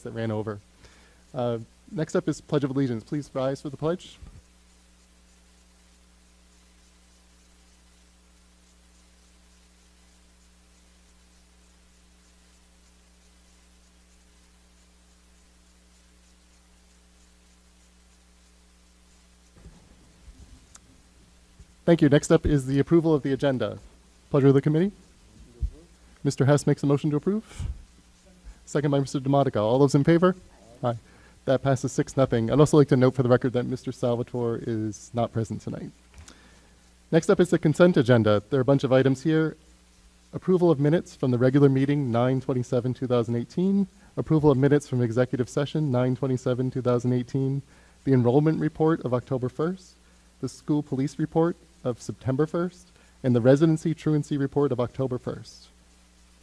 that ran over. Next up is Pledge of Allegiance. Please rise for the pledge. Thank you. Next up is the approval of the agenda. Pleasure of the committee. Mr. Hess makes a motion to approve. Second by Mr. Demotica. All those in favor? Aye. That passes 6-0. I'd also like to note for the record that Mr. Salvatore is not present tonight. Next up is the consent agenda. There are a bunch of items here. Approval of minutes from the regular meeting 9/27/2018. Approval of minutes from executive session 9/27/2018. The enrollment report of October 1st. The school police report of September 1st. And the residency truancy report of October 1st.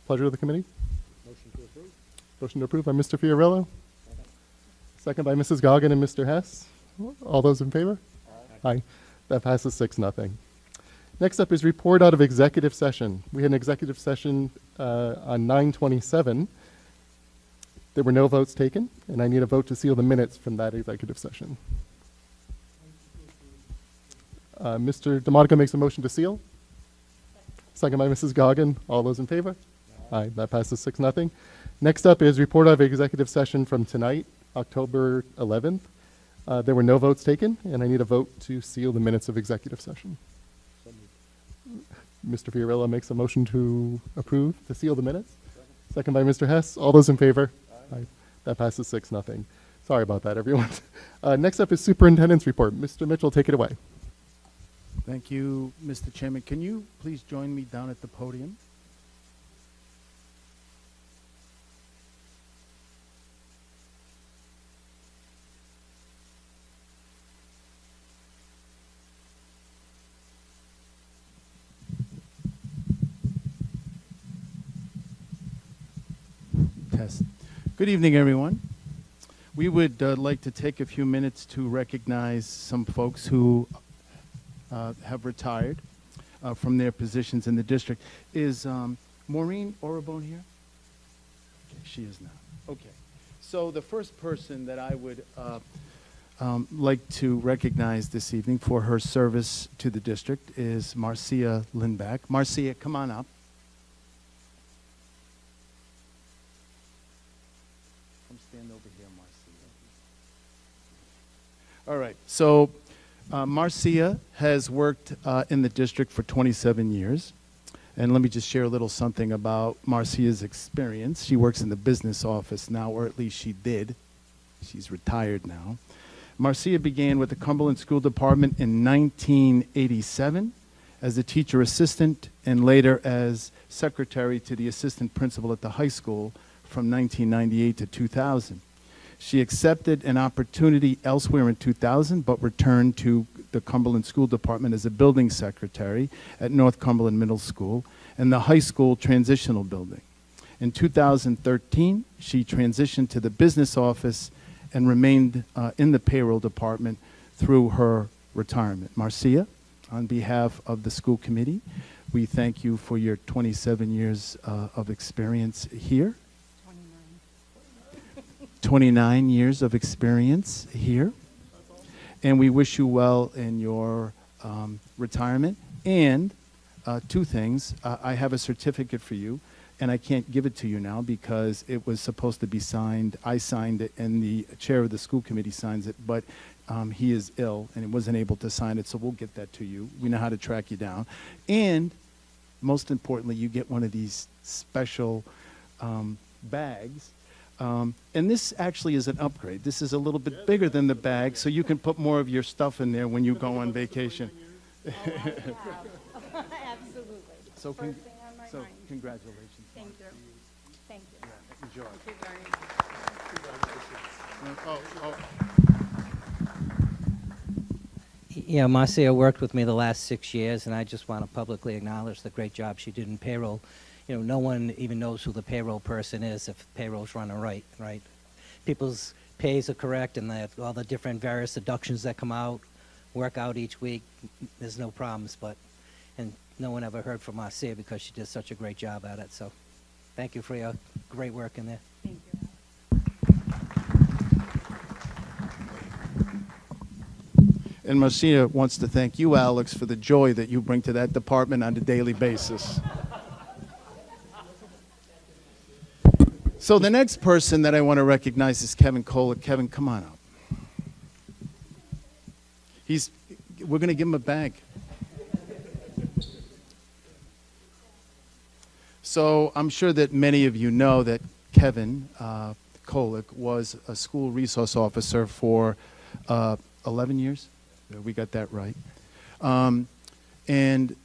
Pleasure of the committee. Motion to approve. Motion to approve by Mr. Fiorillo. Second by Mrs. Goggin and Mr. Hess. All those in favor? Aye. That passes 6-0. Next up is report out of executive session. We had an executive session on 9/27. There were no votes taken, and I need a vote to seal the minutes from that executive session. Mr. Demotica makes a motion to seal. Second by Mrs. Goggin. All those in favor? Aye. That passes 6-0. Next up is report out of executive session from tonight, October 11th. There were no votes taken, and I need a vote to seal the minutes of executive session. So moved. Mr. Fiorillo makes a motion to approve, to seal the minutes. Second by Mr. Hess. All those in favor? Aye. That passes 6-0. Sorry about that, everyone. Next up is superintendent's report. Mr. Mitchell, take it away. Thank you, Mr. Chairman. Can you please join me down at the podium? Test. Good evening, everyone. We would like to take a few minutes to recognize some folks who have retired from their positions in the district. Is Maureen Orabone here? Okay, she is now. Okay. So the first person that I would like to recognize this evening for her service to the district is Marcia Lindback. Marcia, come on up. Come stand over here, Marcia. All right. So Marcia has worked in the district for 27 years. And let me just share a little something about Marcia's experience. She works in the business office now, or at least she did. She's retired now. Marcia began with the Cumberland School Department in 1987 as a teacher assistant and later as secretary to the assistant principal at the high school from 1998 to 2000. She accepted an opportunity elsewhere in 2000, but returned to the Cumberland School Department as a building secretary at North Cumberland Middle School and the high school transitional building. In 2013, she transitioned to the business office and remained in the payroll department through her retirement. Marcia, on behalf of the school committee, we thank you for your 27 years of experience here. 29 years of experience here. And we wish you well in your retirement. And two things. I have a certificate for you, and I can't give it to you now because it was supposed to be signed. I signed it, and the chair of the school committee signs it, but he is ill and wasn't able to sign it, so we'll get that to you. We know how to track you down. And most importantly, you get one of these special bags. And this actually is an upgrade. This is a little bit bigger than the bag, so you can put more of your stuff in there when you go on vacation. Oh, absolutely. So, First thing on my mind. Congratulations. Thank you. Thank you. Yeah, enjoy. Thank you very much. Yeah, Marcia worked with me the last 6 years, and I just want to publicly acknowledge the great job she did in payroll. You know, no one even knows who the payroll person is if payroll's running right? People's pays are correct, and all the different various deductions that come out, work out each week. There's no problems, and no one ever heard from Marcia because she did such a great job at it. So thank you for your great work in there. Thank you. And Marcia wants to thank you, Alex, for the joy that you bring to that department on a daily basis. So the next person that I want to recognize is Kevin Kohler. Kevin, come on up. We're going to give him a bag. So I'm sure that many of you know that Kevin Kolick was a school resource officer for 11 years. We got that right. And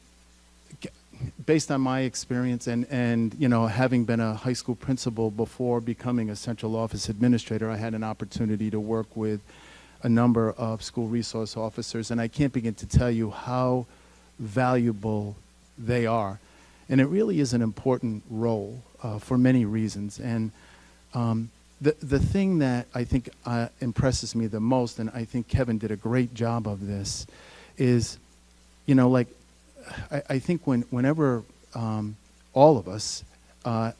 based on my experience and you know, having been a high school principal before becoming a central office administrator, I had an opportunity to work with a number of school resource officers, and I can't begin to tell you how valuable they are. And it really is an important role for many reasons. And the thing that I think impresses me the most, and I think Kevin did a great job of this, is, you know, like, I think whenever all of us are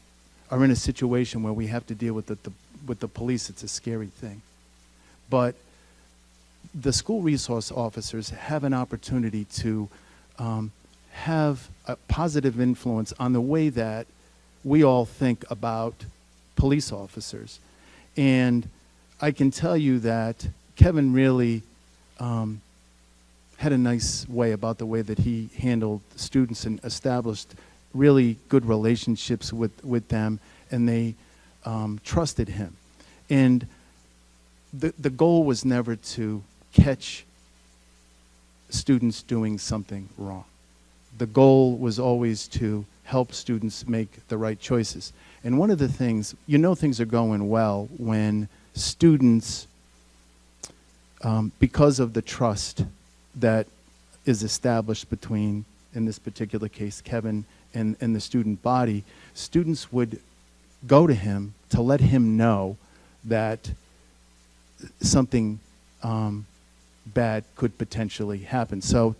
in a situation where we have to deal with the police, it's a scary thing. But the school resource officers have an opportunity to have a positive influence on the way that we all think about police officers. And I can tell you that Kevin really had a nice way about the way that he handled students and established really good relationships with them, and they trusted him. And the goal was never to catch students doing something wrong. The goal was always to help students make the right choices. And one of the things, you know, things are going well when students, because of the trust that is established between, in this particular case, Kevin and the student body, students would go to him to let him know that something bad could potentially happen. So,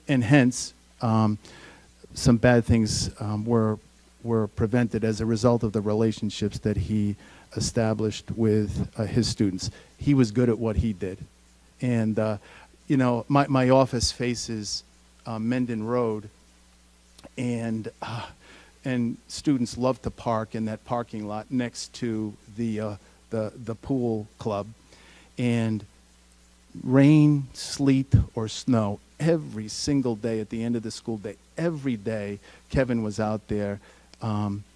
and hence, some bad things were prevented as a result of the relationships that he established with his students. He was good at what he did. And, you know, my office faces Mendon Road, and students love to park in that parking lot next to the pool club. And rain, sleet, or snow, every single day at the end of the school day, every day, Kevin was out there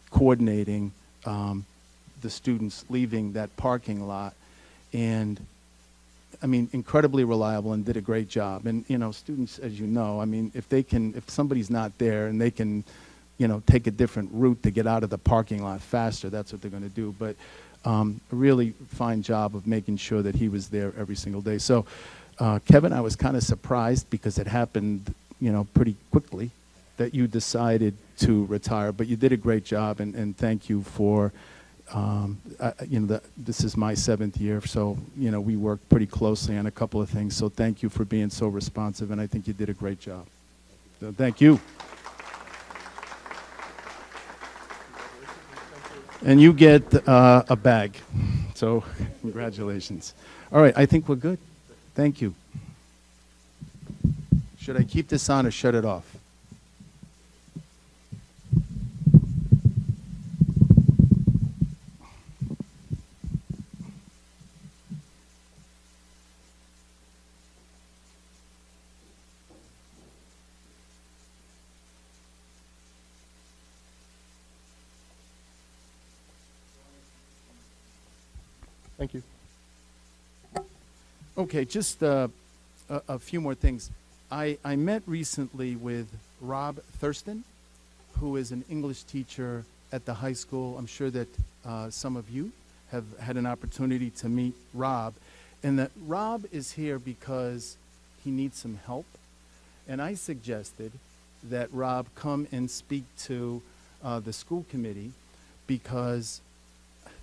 coordinating the students leaving that parking lot. And I mean, incredibly reliable and did a great job. And, you know, students, as you know, I mean, if somebody's not there and they can, you know, take a different route to get out of the parking lot faster, that's what they're going to do. But a really fine job of making sure that he was there every single day. So, Kevin, I was kind of surprised because it happened, you know, pretty quickly that you decided to retire. But you did a great job, and thank you for, you know, this is my 7th year, so, you know, we worked pretty closely on a couple of things. So thank you for being so responsive, and I think you did a great job. So thank you. And you get a bag. So congratulations. All right, I think we're good. Thank you. Should I keep this on or shut it off? Thank you. Okay, just a few more things. I met recently with Rob Thurston, who is an English teacher at the high school. I'm sure that some of you have had an opportunity to meet Rob. And that Rob is here because he needs some help. And I suggested that Rob come and speak to the school committee because,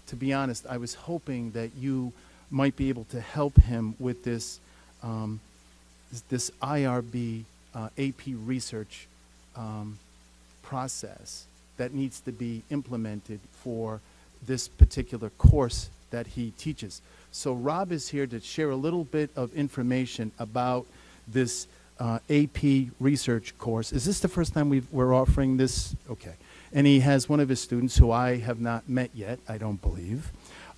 to be honest, I was hoping that you might be able to help him with this this IRB AP research process that needs to be implemented for this particular course that he teaches. So Rob is here to share a little bit of information about this AP research course. Is this the first time we're offering this? Okay. And he has one of his students who I have not met yet, I don't believe.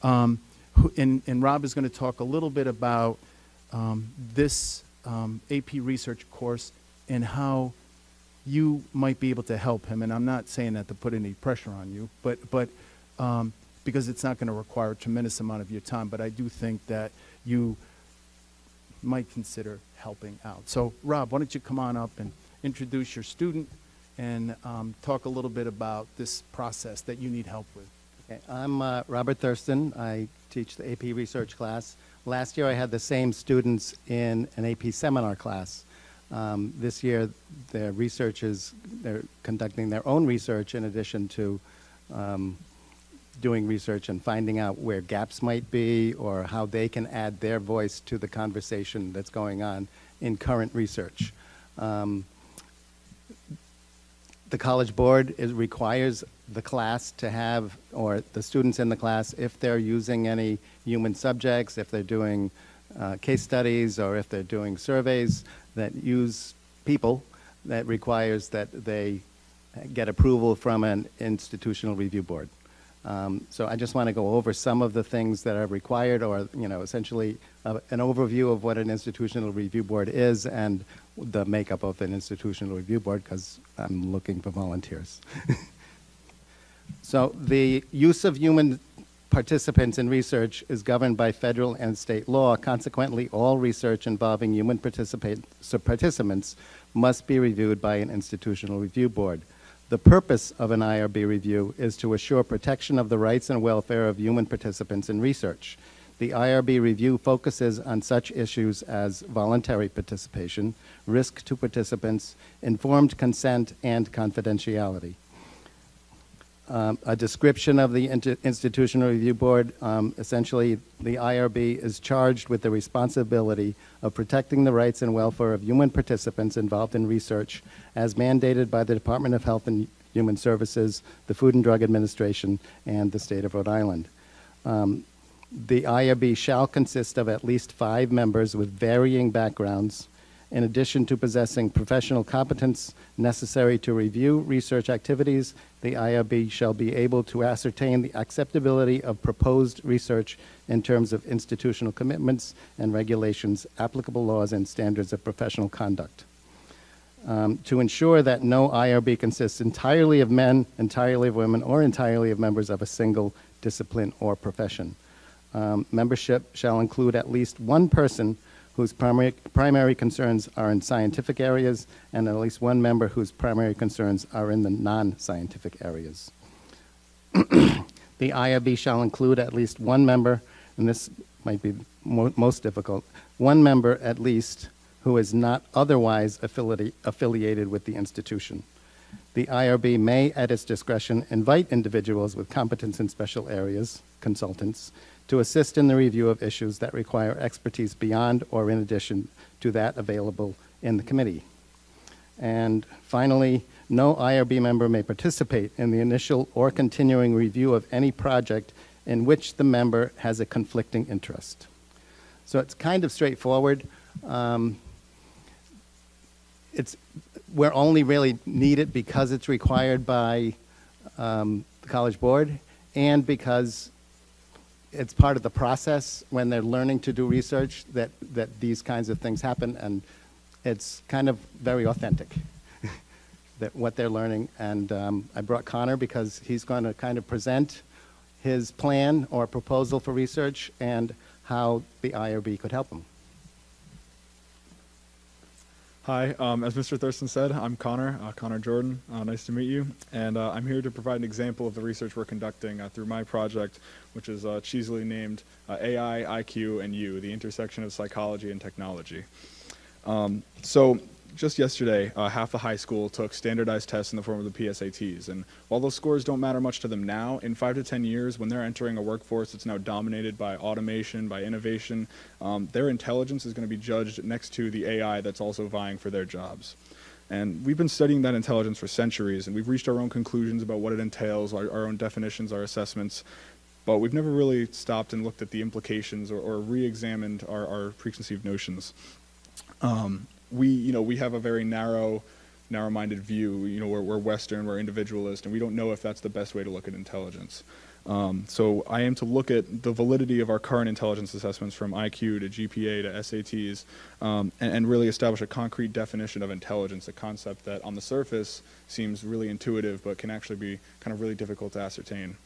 And Rob is going to talk a little bit about this AP research course and how you might be able to help him. And I'm not saying that to put any pressure on you, but because it's not going to require a tremendous amount of your time, but I do think that you might consider helping out. So Rob, why don't you come on up and introduce your student and talk a little bit about this process that you need help with. Okay, I'm Robert Thurston. I teach the AP research class. Last year I had the same students in an AP seminar class. This year they're conducting their own research in addition to doing research and finding out where gaps might be or how they can add their voice to the conversation that's going on in current research. The College Board requires the class to have, or the students in the class, if they're using any human subjects, if they're doing case studies, or if they're doing surveys that use people, that requires that they get approval from an institutional review board. So I just want to go over some of the things that are required, or essentially an overview of what an institutional review board is and the makeup of an institutional review board, because I'm looking for volunteers. So the use of human participants in research is governed by federal and state law. Consequently, all research involving human participants must be reviewed by an institutional review board. The purpose of an IRB review is to assure protection of the rights and welfare of human participants in research. The IRB review focuses on such issues as voluntary participation, risk to participants, informed consent, and confidentiality. A description of the Institutional Review Board. Essentially, the IRB is charged with the responsibility of protecting the rights and welfare of human participants involved in research as mandated by the Department of Health and Human Services, the Food and Drug Administration, and the state of Rhode Island. The IRB shall consist of at least 5 members with varying backgrounds, in addition to possessing professional competence necessary to review research activities. The IRB shall be able to ascertain the acceptability of proposed research in terms of institutional commitments and regulations, applicable laws, and standards of professional conduct. To ensure that no IRB consists entirely of men, entirely of women, or entirely of members of a single discipline or profession. Membership shall include at least one person whose primary concerns are in scientific areas, and at least one member whose primary concerns are in the non-scientific areas. The IRB shall include at least one member, and this might be most difficult, one member at least who is not otherwise affiliated with the institution. The IRB may, at its discretion, invite individuals with competence in special areas, consultants, to assist in the review of issues that require expertise beyond or in addition to that available in the committee. And finally, no IRB member may participate in the initial or continuing review of any project in which the member has a conflicting interest. So it's kind of straightforward. We're only really need it because it's required by the College Board, and because it's part of the process when they're learning to do research that these kinds of things happen, and it's kind of very authentic that what they're learning. And I brought Connor because he's going to kind of present his plan or proposal for research and how the IRB could help him. Hi, as Mr. Thurston said, I'm Connor Jordan. Nice to meet you. And I'm here to provide an example of the research we're conducting through my project, which is cheesily named AI, IQ, and U, the intersection of psychology and technology. So just yesterday, half the high school took standardized tests in the form of the PSATs. And while those scores don't matter much to them now, in 5 to 10 years, when they're entering a workforce that's now dominated by automation, by innovation, their intelligence is going to be judged next to the AI that's also vying for their jobs. And we've been studying that intelligence for centuries, and we've reached our own conclusions about what it entails, our own definitions, our assessments. but we've never really stopped and looked at the implications or re-examined our preconceived notions. We have a very narrow-minded view. We're Western, we're individualist, and we don't know if that's the best way to look at intelligence. So I aim to look at the validity of our current intelligence assessments from IQ to GPA to SATs, and really establish a concrete definition of intelligence, a concept that on the surface seems really intuitive but can actually be kind of really difficult to ascertain.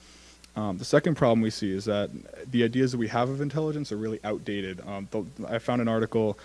The second problem we see is that the ideas that we have of intelligence are really outdated. I found an article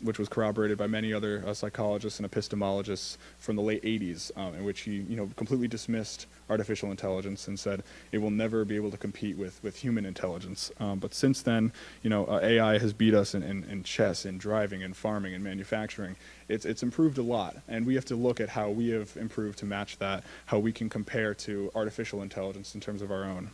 which was corroborated by many other psychologists and epistemologists from the late 80s, in which he completely dismissed artificial intelligence and said it will never be able to compete with human intelligence. But since then, AI has beat us in chess, in driving, in farming, in manufacturing. It's improved a lot, and we have to look at how we have improved to match that, how we can compare to artificial intelligence in terms of our own.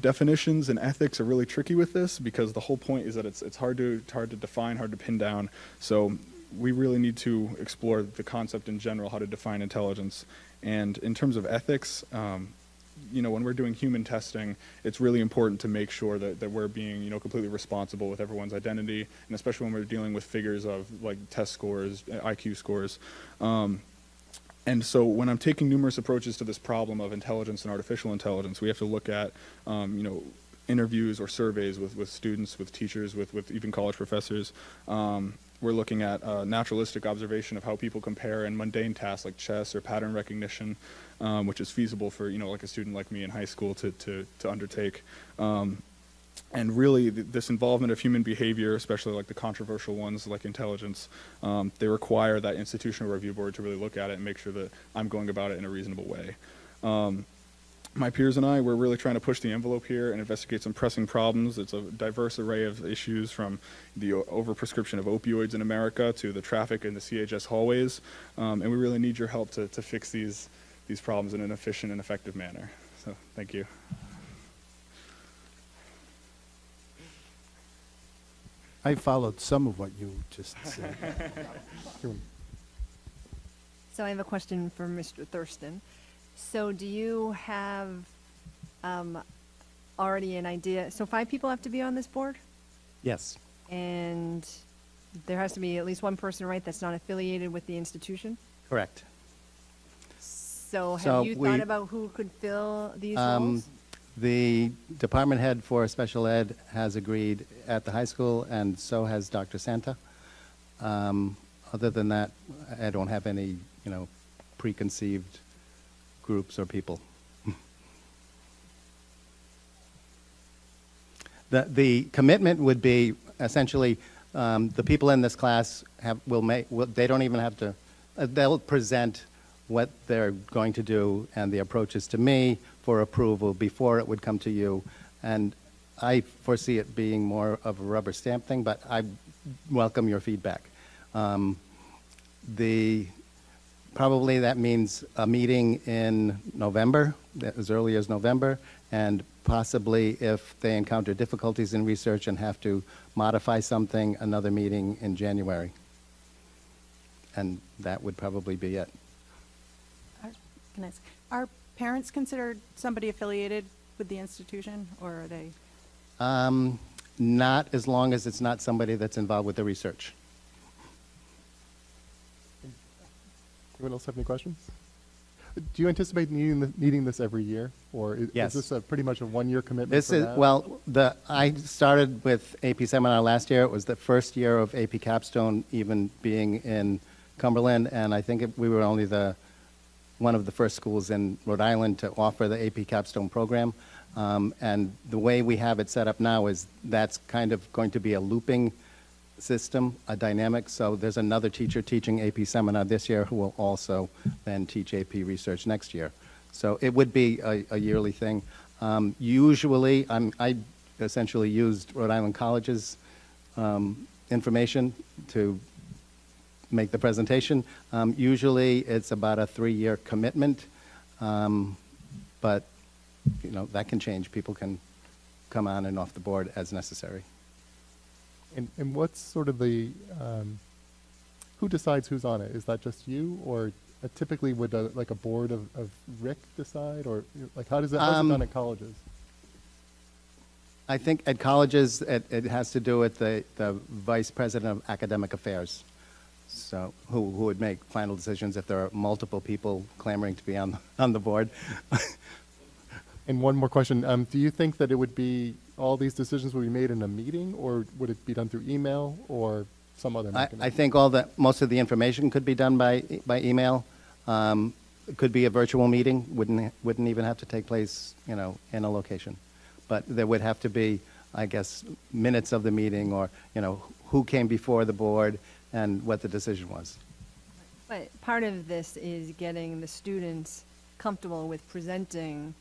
Definitions and ethics are really tricky with this because the whole point is that it's hard to define, hard to pin down. So we really need to explore the concept in general, how to define intelligence. And in terms of ethics, when we're doing human testing, it's really important to make sure that we're being, completely responsible with everyone's identity, and especially when we're dealing with figures of like test scores, IQ scores. And so when I'm taking numerous approaches to this problem of intelligence and artificial intelligence, we have to look at, interviews or surveys with students, with teachers, with even college professors. We're looking at naturalistic observation of how people compare in mundane tasks like chess or pattern recognition, which is feasible for, like a student like me in high school to undertake. And really, this involvement of human behavior, especially like the controversial ones like intelligence, they require that institutional review board to really look at it and make sure that I'm going about it in a reasonable way. My peers and I, we're really trying to push the envelope here and investigate some pressing problems. It's a diverse array of issues, from the overprescription of opioids in America to the traffic in the CHS hallways. And we really need your help to fix these problems in an efficient and effective manner. So thank you. I followed some of what you just said. So I have a question for Mr. Thurston. So do you have already an idea? So 5 people have to be on this board? Yes. And there has to be at least one person, right, that's not affiliated with the institution? Correct. So have So you we- thought about who could fill these roles? The department head for special ed has agreed at the high school, and so has Dr. Santa. Other than that, I don't have any, preconceived groups or people. The commitment would be essentially the people in this class they don't even have to. They'll present what they're going to do and the approaches to me for approval before it would come to you. And I foresee it being more of a rubber stamp thing, but I welcome your feedback. Probably that means a meeting in November, as early as November, and possibly if they encounter difficulties in research and have to modify something, another meeting in January. And that would probably be it. Can I ask, are parents considered somebody affiliated with the institution, or are they? Not as long as it's not somebody that's involved with the research. Anyone else have any questions? Do you anticipate needing this every year, or Yes. is this pretty much a one-year commitment? This for is, now? well, I started with AP Seminar last year. It was the first year of AP Capstone even being in Cumberland, and I think we were only one of the first schools in Rhode Island to offer the AP Capstone program. And the way we have it set up now is that's kind of going to be a looping system, a dynamic. So there's another teacher teaching AP Seminar this year who will also then teach AP Research next year. So it would be a yearly thing. Usually, I essentially used Rhode Island College's information to make the presentation. Usually, it's about a 3-year commitment, but that can change. People can come on and off the board as necessary. And what's sort of the, who decides who's on it? Is that just you, or typically would a board of RIC decide, or like how is it done at colleges? I think at colleges, it has to do with the vice president of academic affairs. So who would make final decisions if there are multiple people clamoring to be on the board. And one more question. Do you think that it would be, all these decisions would be made in a meeting, or would it be done through email or some other mechanism? I think most of the information could be done by email. It could be a virtual meeting, wouldn't even have to take place, in a location. But there would have to be, I guess, minutes of the meeting, or, who came before the board and what the decision was. But part of this is getting the students comfortable with presenting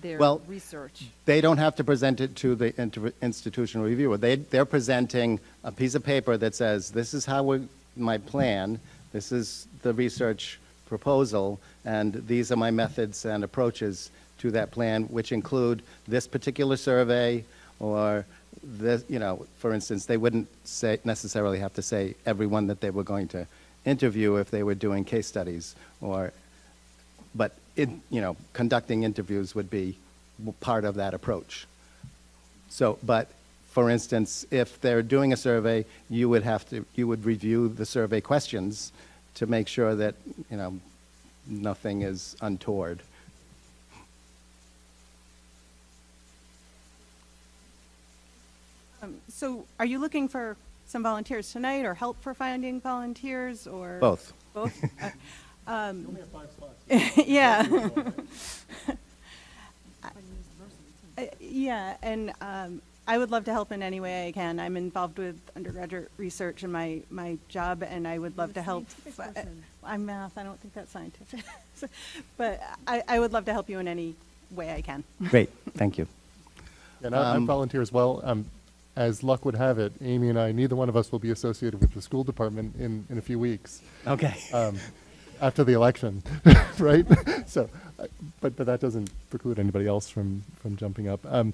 their Well, research. They don't have to present it to the institutional reviewer. They're presenting a piece of paper that says, this is my plan, this is the research proposal, and these are my methods and approaches to that plan, which include this particular survey, or this, for instance, they wouldn't necessarily have to say everyone that they were going to interview if they were doing case studies, but conducting interviews would be part of that approach. So, but for instance, if they're doing a survey, you would review the survey questions to make sure that, nothing is untoward. So are you looking for some volunteers tonight, or help for finding volunteers, or? Both. Both? Yeah. Yeah, and I would love to help in any way I can. I'm involved with undergraduate research in my job, and I would love to help. I'm math, I don't think that's scientific. But I would love to help you in any way I can. Great, thank you. And I volunteer as well. As luck would have it, Amy and I, neither one of us will be associated with the school department in a few weeks. Okay. After the election, right? So, but that doesn't preclude anybody else from jumping up. Yeah,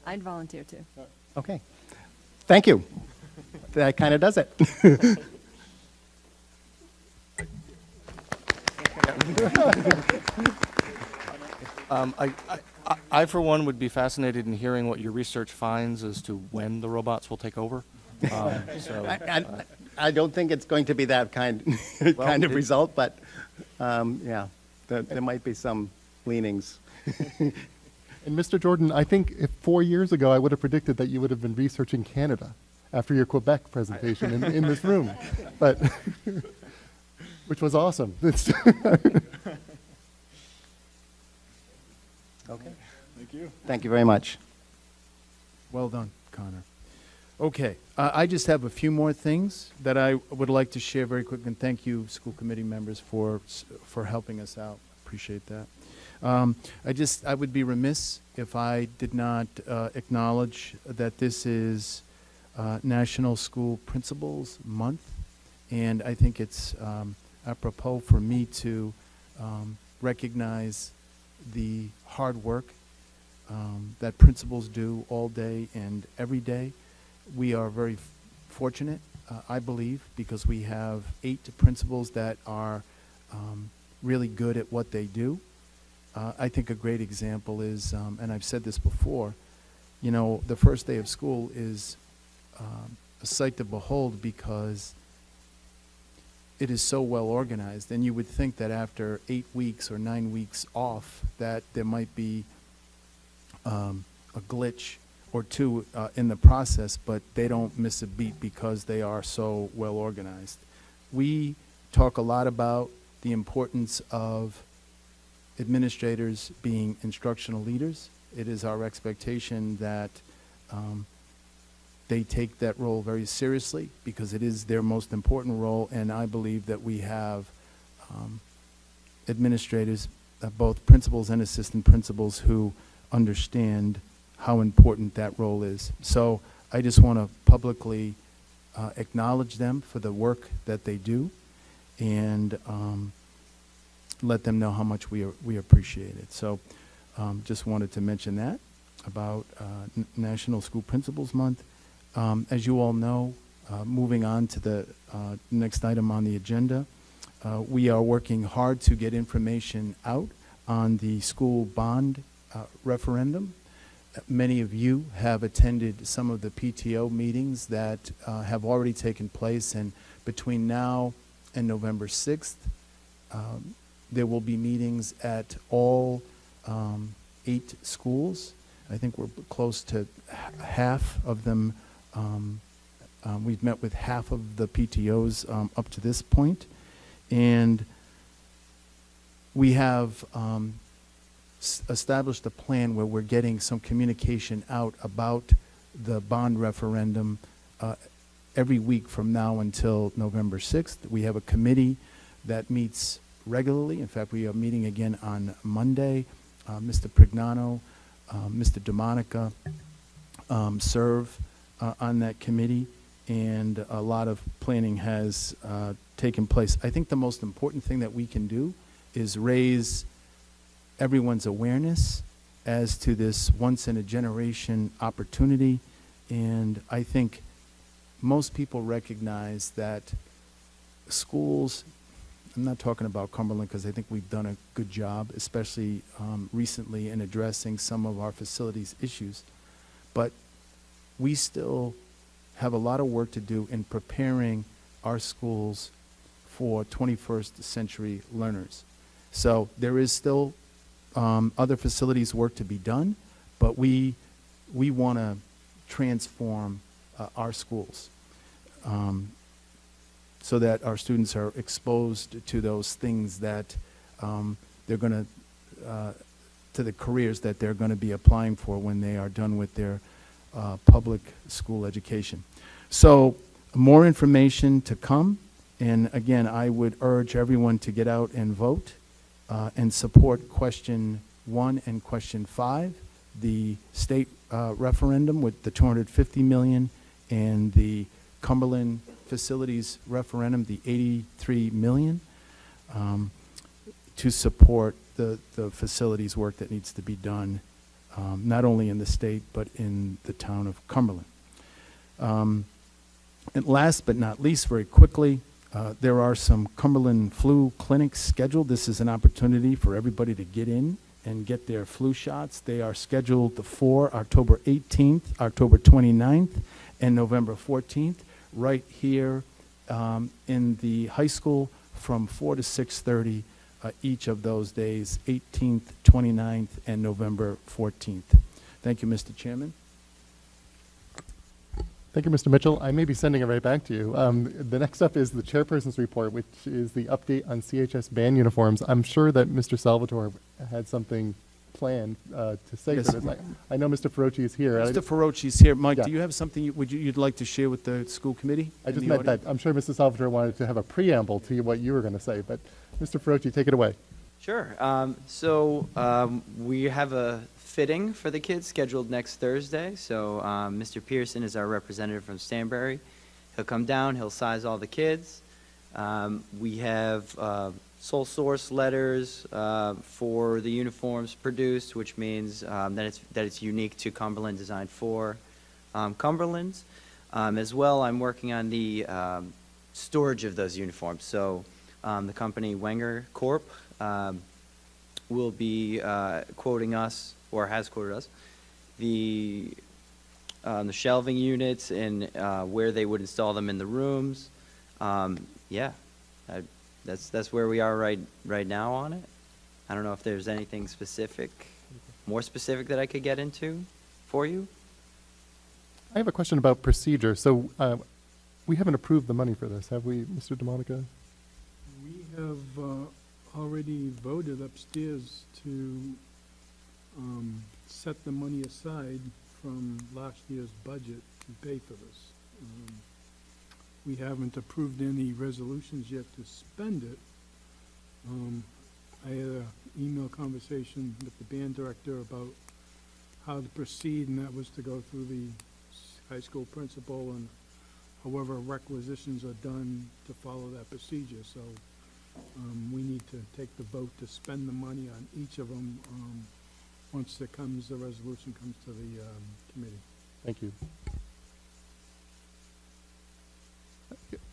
I'd volunteer too. Okay. Thank you. That kind of does it. I, for one, would be fascinated in hearing what your research finds as to when the robots will take over. I don't think it's going to be that kind of result, but yeah, there might be some leanings. And Mr. Jordan, I think if 4 years ago I would have predicted that you would have been researching Canada after your Quebec presentation in this room, but which was awesome. Okay. Thank you. Thank you very much. Well done, Connor. Okay, I just have a few more things that I would like to share very quick, and thank you, school committee members, for helping us out. Appreciate that. I would be remiss if I did not acknowledge that this is National School Principals Month, and I think it's apropos for me to recognize the hard work that principals do all day and every day. We are very fortunate, I believe, because we have 8 principals that are really good at what they do. I think a great example is, and I've said this before, the first day of school is a sight to behold because it is so well organized. And you would think that after 8 weeks or 9 weeks off that there might be a glitch or two in the process, but they don't miss a beat because they are so well organized. We talk a lot about the importance of administrators being instructional leaders. It is our expectation that they take that role very seriously because it is their most important role, and I believe that we have administrators, both principals and assistant principals, who understand how important that role is. So I just want to publicly acknowledge them for the work that they do, and let them know how much we appreciate it. So just wanted to mention that about National School Principals Month. As you all know, moving on to the next item on the agenda, we are working hard to get information out on the school bond referendum. Many of you have attended some of the PTO meetings that have already taken place, and between now and November 6th, there will be meetings at all 8 schools. I think we're close to half of them. We've met with half of the PTOs up to this point, and we have established a plan where we're getting some communication out about the bond referendum every week from now until November 6th. We have a committee that meets regularly. In fact, we are meeting again on Monday. Mr. Prignano, Mr. DeMonica serve on that committee, and a lot of planning has taken place. I think the most important thing that we can do is raise everyone's awareness as to this once-in-a-generation opportunity, and I think most people recognize that schools, I'm not talking about Cumberland because I think we've done a good job, especially recently in addressing some of our facilities issues, but we still have a lot of work to do in preparing our schools for 21st century learners. So there is still other facilities work to be done, but we want to transform our schools so that our students are exposed to those things that they're going to the careers that they're going to be applying for when they are done with their public school education. So more information to come, and again, I would urge everyone to get out and vote and support question 1 and question 5, the state referendum with the $250 million, and the Cumberland facilities referendum, the $83 million, to support the facilities work that needs to be done, not only in the state, but in the town of Cumberland. And last but not least, very quickly, there are some Cumberland flu clinics scheduled. This is an opportunity for everybody to get in and get their flu shots. They are scheduled for October 18th, October 29th, and November 14th, right here in the high school from 4 to 6:30 each of those days, 18th, 29th, and November 14th. Thank you, Mr. Chairman. Thank you, Mr. Mitchell. I may be sending it right back to you. The next up is the chairperson's report, which is the update on CHS band uniforms. I'm sure that Mr. Salvatore had something planned to say Yes. for this. I know Mr. Ferrocci is here. Mr. Ferrocci's here. Mike, Yeah. do you have something you'd like to share with the school committee? I and just the meant that audience? I'm sure Mr. Salvatore wanted to have a preamble to what you were going to say, but Mr. Ferrocci, take it away. Sure. We have a fitting for the kids scheduled next Thursday. So Mr. Pearson is our representative from Stanbury. He'll come down. He'll size all the kids. We have sole source letters for the uniforms produced, which means that it's unique to Cumberland, designed for Cumberland's. As well, I'm working on the storage of those uniforms. So the company Wenger Corp. Will be quoting us, or has quoted us, the shelving units and where they would install them in the rooms. That's where we are right now on it. I don't know if there's anything more specific that I could get into for you. I have a question about procedure. So we haven't approved the money for this, have we, Mr. DeMonica? We have already voted upstairs to set the money aside from last year's budget to pay for this. We haven't approved any resolutions yet to spend it. I had an email conversation with the band director about how to proceed, and that was to go through the high school principal, and however requisitions are done to follow that procedure. So we need to take the vote to spend the money on each of them once the resolution comes to the committee. Thank you.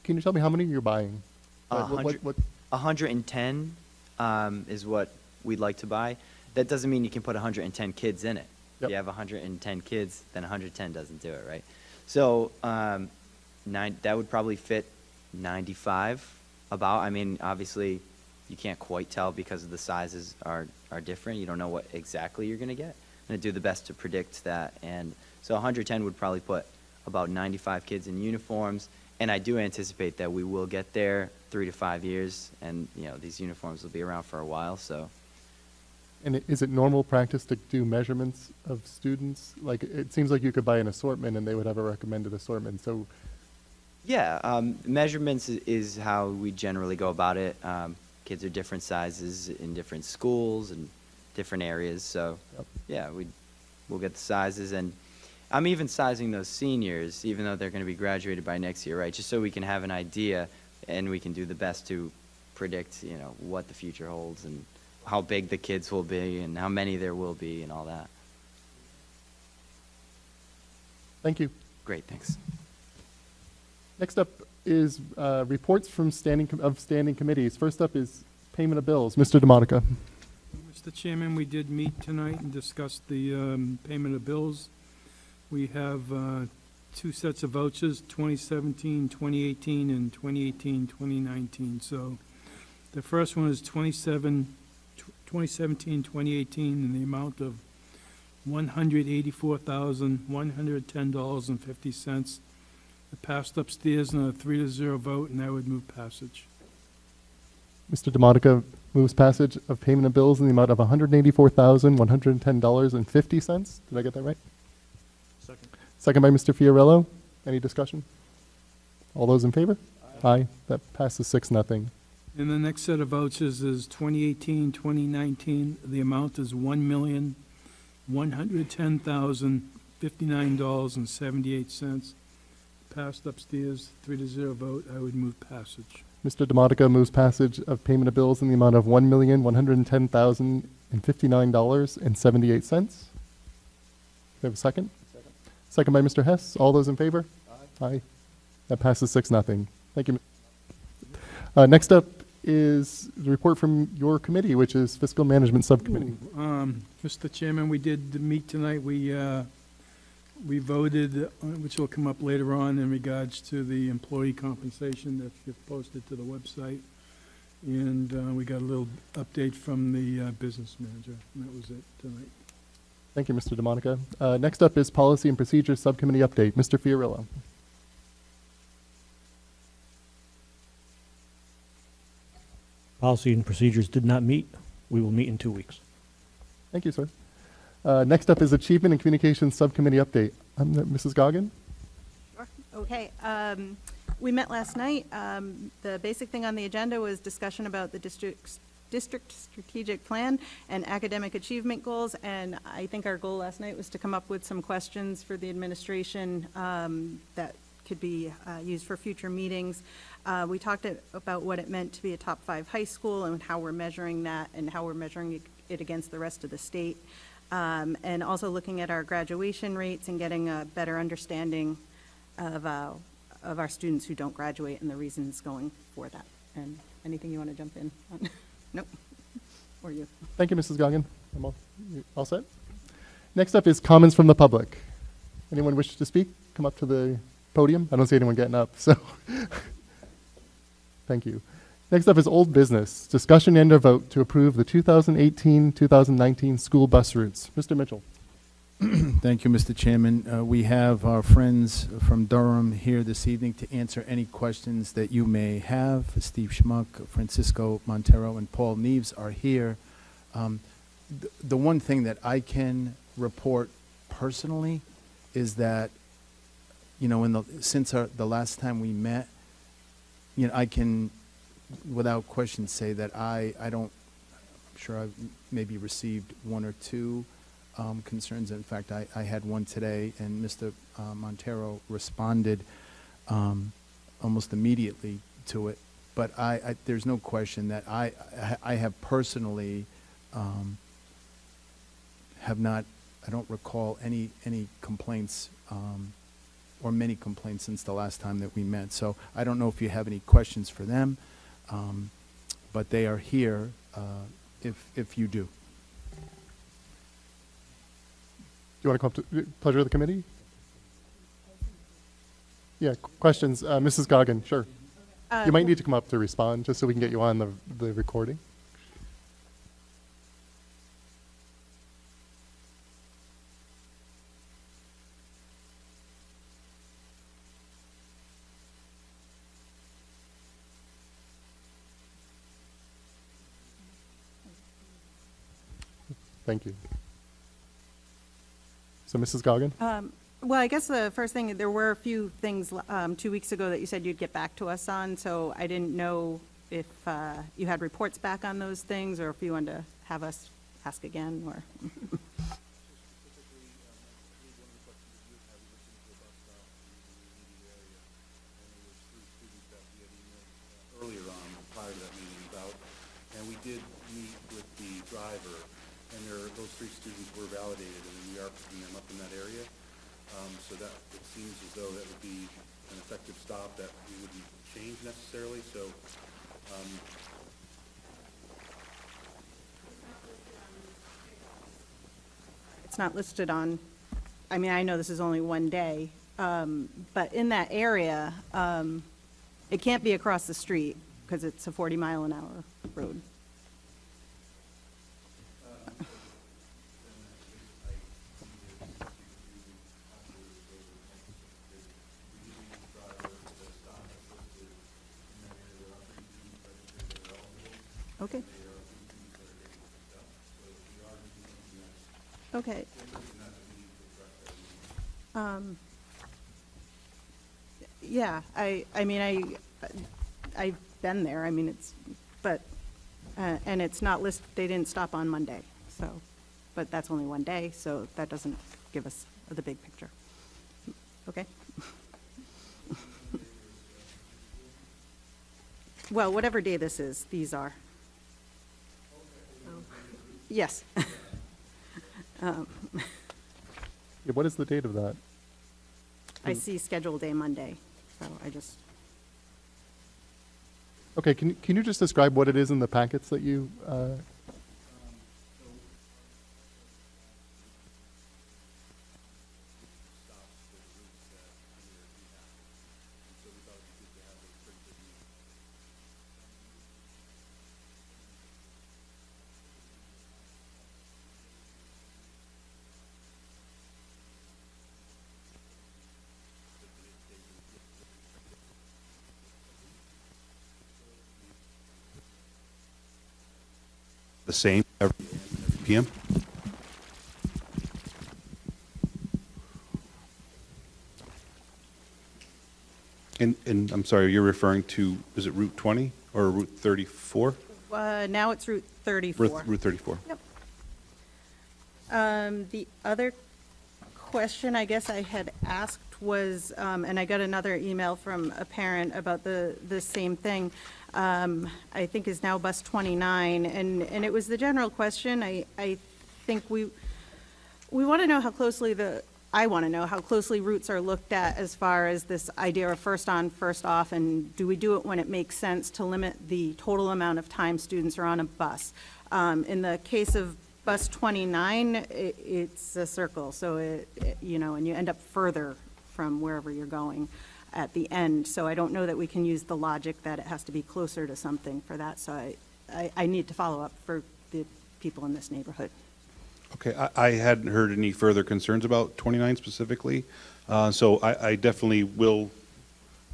Can you tell me how many you're buying? 110 is what we'd like to buy. That doesn't mean you can put 110 kids in it. If Yep. you have 110 kids, then 110 doesn't do it, right? So that would probably fit 95 about. I mean, obviously, you can't quite tell because the sizes are different. You don't know what exactly you're going to get. I'm going to do the best to predict that. And so 110 would probably put about 95 kids in uniforms. And I do anticipate that we will get there 3 to 5 years. And, you know, these uniforms will be around for a while, so. And is it normal practice to do measurements of students? Like, it seems like you could buy an assortment and they would have a recommended assortment. So, Yeah, measurements is how we generally go about it. Kids are different sizes in different schools and different areas, so Yep. yeah, we'll get the sizes. And I'm even sizing those seniors, even though they're going to be graduated by next year, right? Just so we can have an idea and we can do the best to predict, you know, what the future holds and how big the kids will be and how many there will be and all that. thank you. Great, thanks. Next up is reports from standing committees. First up is payment of bills. Mr. DeMonica. Mr. Chairman, we did meet tonight and discuss the payment of bills. We have 2 sets of vouchers, 2017, 2018, and 2018, 2019. So the first one is 2017, 2018 in the amount of $184,110.50. It passed upstairs on a 3-0 vote, and I would move passage. Mr. DeMonica moves passage of payment of bills in the amount of $184,110.50. Did I get that right? Second. Second by Mr. Fiorello. Any discussion? All those in favor? Aye. That passes 6-0. And the next set of vouchers is 2018, 2019. The amount is $1,110,059.78. Passed upstairs, 3-0 vote. I would move passage. Mr. DeMonica moves passage of payment of bills in the amount of $1,110,059.78. Do we have a second? Second by Mr. Hess. All those in favor? Aye. That passes 6-0. Thank you. Next up is the report from your committee, which is Fiscal Management Subcommittee. Mr. Chairman, we did meet tonight. We voted, which will come up later on, in regards to the employee compensation that you've posted to the website. And we got a little update from the business manager, and that was it tonight. Thank you, Mr. DeMonica. Next up is Policy and Procedures Subcommittee update. Mr. Fiorillo. Policy and procedures did not meet. We will meet in 2 weeks. Thank you, sir. Next up is Achievement and Communications Subcommittee update. Mrs. Goggin? Sure. Okay. We met last night. The basic thing on the agenda was discussion about the district strategic plan and academic achievement goals. And I think our goal last night was to come up with some questions for the administration that could be used for future meetings. We talked about what it meant to be a top 5 high school and how we're measuring that and how we're measuring it against the rest of the state. And also looking at our graduation rates and getting a better understanding of our students who don't graduate and the reasons going for that. And anything you want to jump in on? Nope. Or you. Thank you, Mrs. Goggin. I'm all set. Next up is comments from the public. Anyone wish to speak? Come up to the podium. I don't see anyone getting up, so thank you. Next up is old business. Discussion and a vote to approve the 2018-2019 school bus routes. Mr. Mitchell. Thank you, Mr. Chairman. We have our friends from Durham here this evening to answer any questions that you may have. Steve Schmuck, Francisco Montero, and Paul Neves are here. The one thing that I can report personally is that, you know, since the last time we met, you know, I can, without question, say that I'm sure I've maybe received 1 or 2 concerns. In fact, I had one today, and Mr. Montero responded almost immediately to it. But there's no question that I have personally I don't recall any complaints or many complaints since the last time that we met. So I don't know if you have any questions for them, but they are here if you do. you want to come up to pleasure of the committee? Yeah, questions. Mrs. Goggin, sure. You might need to come up to respond just so we can get you on the recording. Thank you. So, Mrs. Goggin? Well, I guess the first thing, there were a few things 2 weeks ago that you said you'd get back to us on, so I didn't know if you had reports back on those things, or if you wanted to have us ask again, or. Earlier on, prior to that meeting about, and we did meet with the driver, and those 3 students were validated, and we are picking them up in that area. So that, it seems as though that would be an effective stop that we wouldn't change necessarily, so. It's not listed on, I mean, I know this is only one day, but in that area, it can't be across the street because it's a 40-mile-an-hour road. Okay. Okay. Yeah, I mean, I've been there, I mean, and it's not listed, they didn't stop on Monday, so, but that's only one day, so that doesn't give us the big picture. Okay? Well, whatever day this is, these are. Yes. Yeah, what is the date of that? I see scheduled day Monday, so I just. Okay, can you just describe what it is in the packets that you? The same every PM? And I'm sorry, you're referring to, is it Route 20 or Route 34? Now it's Route 34. Route 34. Yep. The other question I guess I had asked was, and I got another email from a parent about the same thing, I think is now bus 29, and it was the general question. I think we want to know how closely I want to know how closely routes are looked at as far as this idea of first on, first off, and do we do it when it makes sense to limit the total amount of time students are on a bus? In the case of bus 29, it's a circle, so and you end up further from wherever you're going at the end. So I don't know that we can use the logic that it has to be closer to something for that. So I need to follow up for the people in this neighborhood. Okay, I hadn't heard any further concerns about 29 specifically, so I definitely will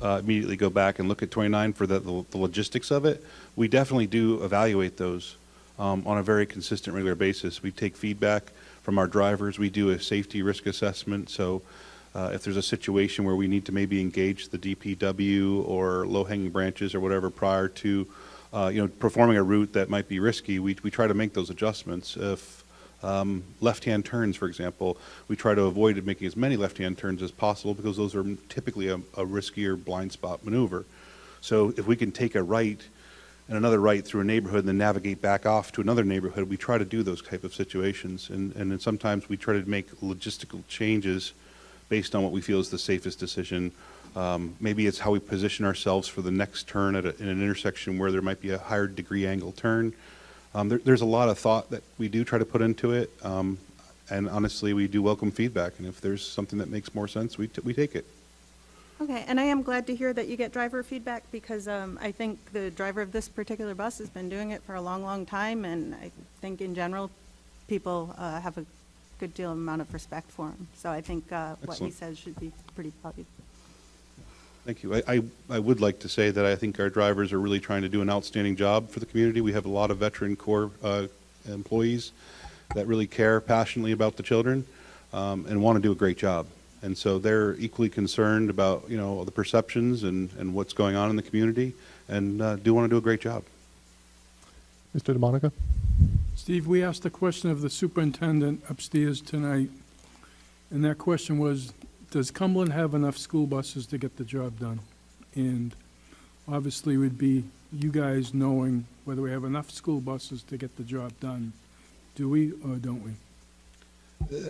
immediately go back and look at 29 for the logistics of it. We definitely do evaluate those on a very consistent, regular basis. We take feedback from our drivers. We do a safety risk assessment, so if there's a situation where we need to maybe engage the DPW or low-hanging branches or whatever prior to performing a route that might be risky, we try to make those adjustments. If left-hand turns, for example, we try to avoid making as many left-hand turns as possible because those are typically a riskier blind spot maneuver. So if we can take a right and another right through a neighborhood and then navigate back off to another neighborhood, we try to do those type of situations. And then sometimes we try to make logistical changes based on what we feel is the safest decision. Maybe it's how we position ourselves for the next turn in an intersection where there might be a higher degree angle turn. There's a lot of thought that we do try to put into it. And honestly, we do welcome feedback, and if there's something that makes more sense, we take it. Okay, and I am glad to hear that you get driver feedback, because I think the driver of this particular bus has been doing it for a long, long time, and I think in general, people have a good deal amount of respect for him. So I think what he Excellent. says should be pretty valued. Thank you. I would like to say that I think our drivers are really trying to do an outstanding job for the community. We have a lot of veteran corps employees that really care passionately about the children and want to do a great job. And so they're equally concerned about, you know, the perceptions and what's going on in the community, and do want to do a great job. Mr. DeMonica? Steve, we asked a question of the superintendent upstairs tonight, and that question was, does Cumberland have enough school buses to get the job done? And obviously, it would be you guys knowing whether we have enough school buses to get the job done. Do we or don't we?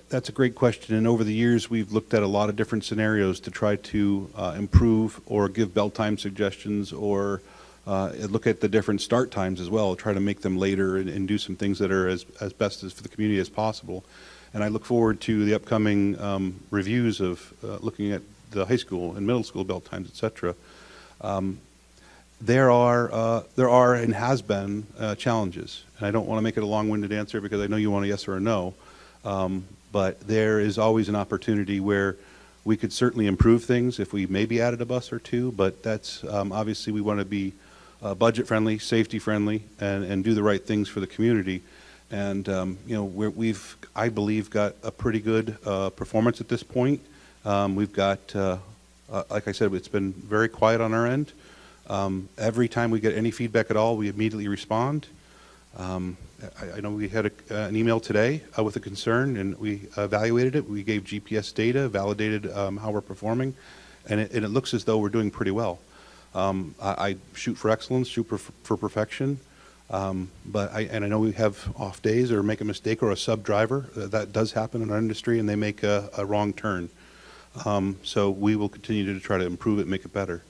That's a great question, and over the years we've looked at a lot of different scenarios to try to improve or give bell time suggestions, or look at the different start times as well, try to make them later and do some things that are as best as for the community as possible. And I look forward to the upcoming reviews of looking at the high school and middle school bell times, et cetera. There are and has been challenges, and I don't want to make it a long-winded answer because I know you want a yes or a no. But there is always an opportunity where we could certainly improve things if we maybe added a bus or two, but that's obviously we want to be budget friendly, safety friendly, and do the right things for the community. And you know, we've, I believe, got a pretty good performance at this point. We've got, like I said, it's been very quiet on our end. Every time we get any feedback at all, we immediately respond. I know we had an email today with a concern, and we evaluated it. We gave GPS data, validated how we're performing, and it looks as though we're doing pretty well. I shoot for excellence, shoot for perfection, but I know we have off days or make a mistake or a sub-driver. That does happen in our industry, and they make a wrong turn. So we will continue to try to improve it and make it better.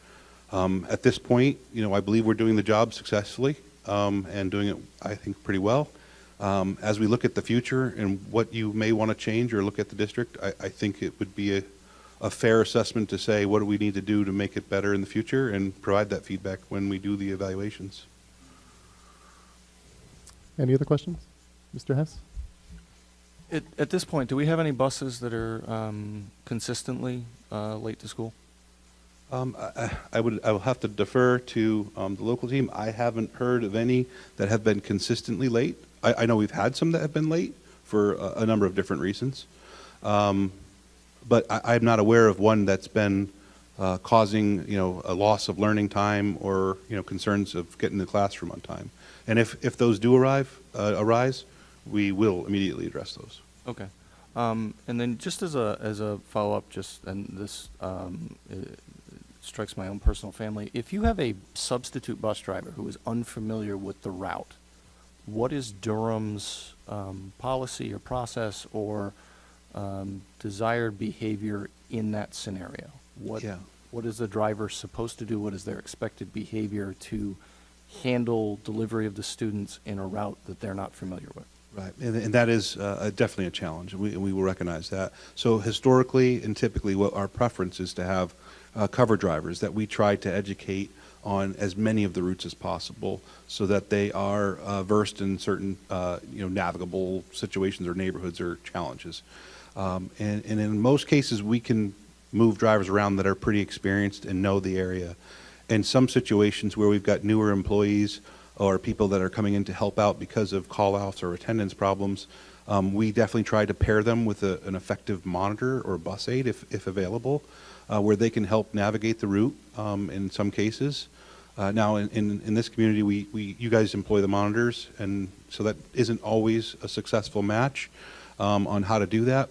At this point, you know, I believe we're doing the job successfully. And doing it, I think, pretty well. As we look at the future and what you may want to change or look at the district, I think it would be a fair assessment to say, what do we need to do to make it better in the future, and provide that feedback when we do the evaluations. Any other questions? Mr. Hess? At this point, do we have any buses that are consistently late to school? I will have to defer to the local team. I haven't heard of any that have been consistently late. I know we've had some that have been late for a number of different reasons, but I'm not aware of one that's been causing, you know, a loss of learning time or, you know, concerns of getting to the classroom on time. And if those do arise, we will immediately address those. Okay. And then just as a follow-up, and this strikes my own personal family. If you have a substitute bus driver who is unfamiliar with the route, what is Durham's policy or process or desired behavior in that scenario? What is the driver supposed to do? What is their expected behavior to handle delivery of the students in a route that they're not familiar with? Right, and that is definitely a challenge, and we will recognize that. So historically and typically what our preference is to have cover drivers that we try to educate on as many of the routes as possible so that they are versed in certain you know, navigable situations or neighborhoods or challenges. And in most cases we can move drivers around that are pretty experienced and know the area. In some situations where we've got newer employees or people that are coming in to help out because of call-outs or attendance problems, we definitely try to pair them with an effective monitor or bus aid if available, where they can help navigate the route in some cases. Now in this community, you guys employ the monitors, and so that isn't always a successful match on how to do that.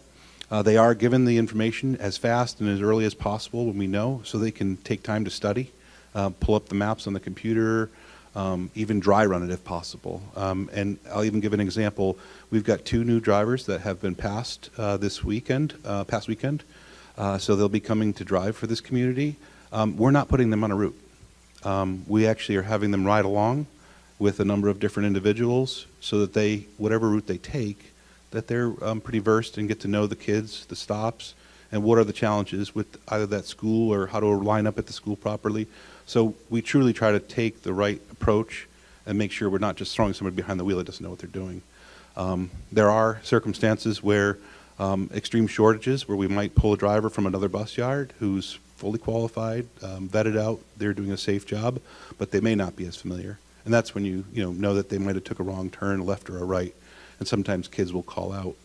They are given the information as fast and as early as possible when we know, so they can take time to study, pull up the maps on the computer, even dry run it if possible. And I'll even give an example. We've got 2 new drivers that have been passed this weekend, past weekend. So they'll be coming to drive for this community. We're not putting them on a route. We actually are having them ride along with a number of different individuals so that whatever route they take, that they're pretty versed and get to know the kids, the stops, and what are the challenges with either that school or how to line up at the school properly. So we truly try to take the right approach and make sure we're not just throwing somebody behind the wheel that doesn't know what they're doing. There are circumstances where extreme shortages, where we might pull a driver from another bus yard who's fully qualified, vetted out, they're doing a safe job, but they may not be as familiar. And that's when you know that they might have took a wrong turn, a left or a right. And sometimes kids will call out,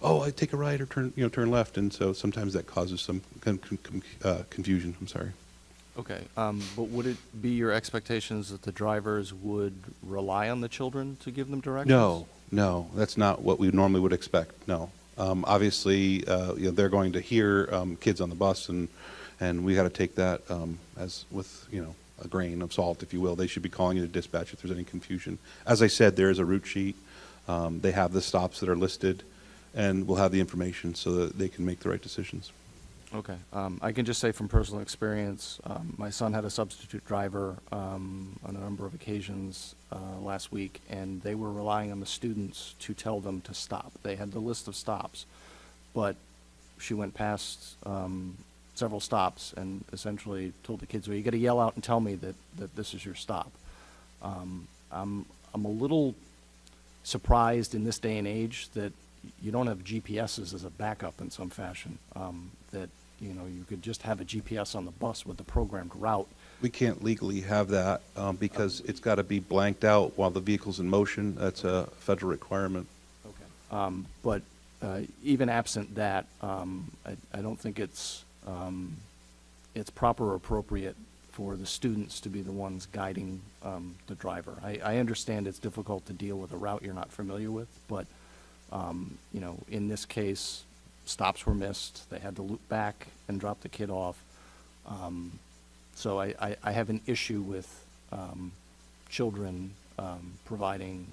"Oh, I take a right or turn left," and so sometimes that causes some confusion. I'm sorry. Okay, but would it be your expectations that the drivers would rely on the children to give them directions? No, that's not what we normally would expect. No, obviously, they're going to hear kids on the bus, and we got to take that as with a grain of salt, if you will. They should be calling into dispatch if there's any confusion. As I said, there is a route sheet. They have the stops that are listed, and we'll have the information so that they can make the right decisions. Okay. I can just say from personal experience, my son had a substitute driver on a number of occasions last week, and they were relying on the students to tell them to stop. They had the list of stops, but she went past several stops and essentially told the kids, "Well, you got to yell out and tell me that this is your stop." I'm a little surprised in this day and age that you don't have GPSs as a backup in some fashion. That you could just have a GPS on the bus with the programmed route. We can't legally have that because it's got to be blanked out while the vehicle's in motion. That's a federal requirement. Okay. But even absent that, I don't think it's proper or appropriate for the students to be the ones guiding the driver. I understand it's difficult to deal with a route you're not familiar with, but in this case, stops were missed. They had to loop back and drop the kid off. So I have an issue with children providing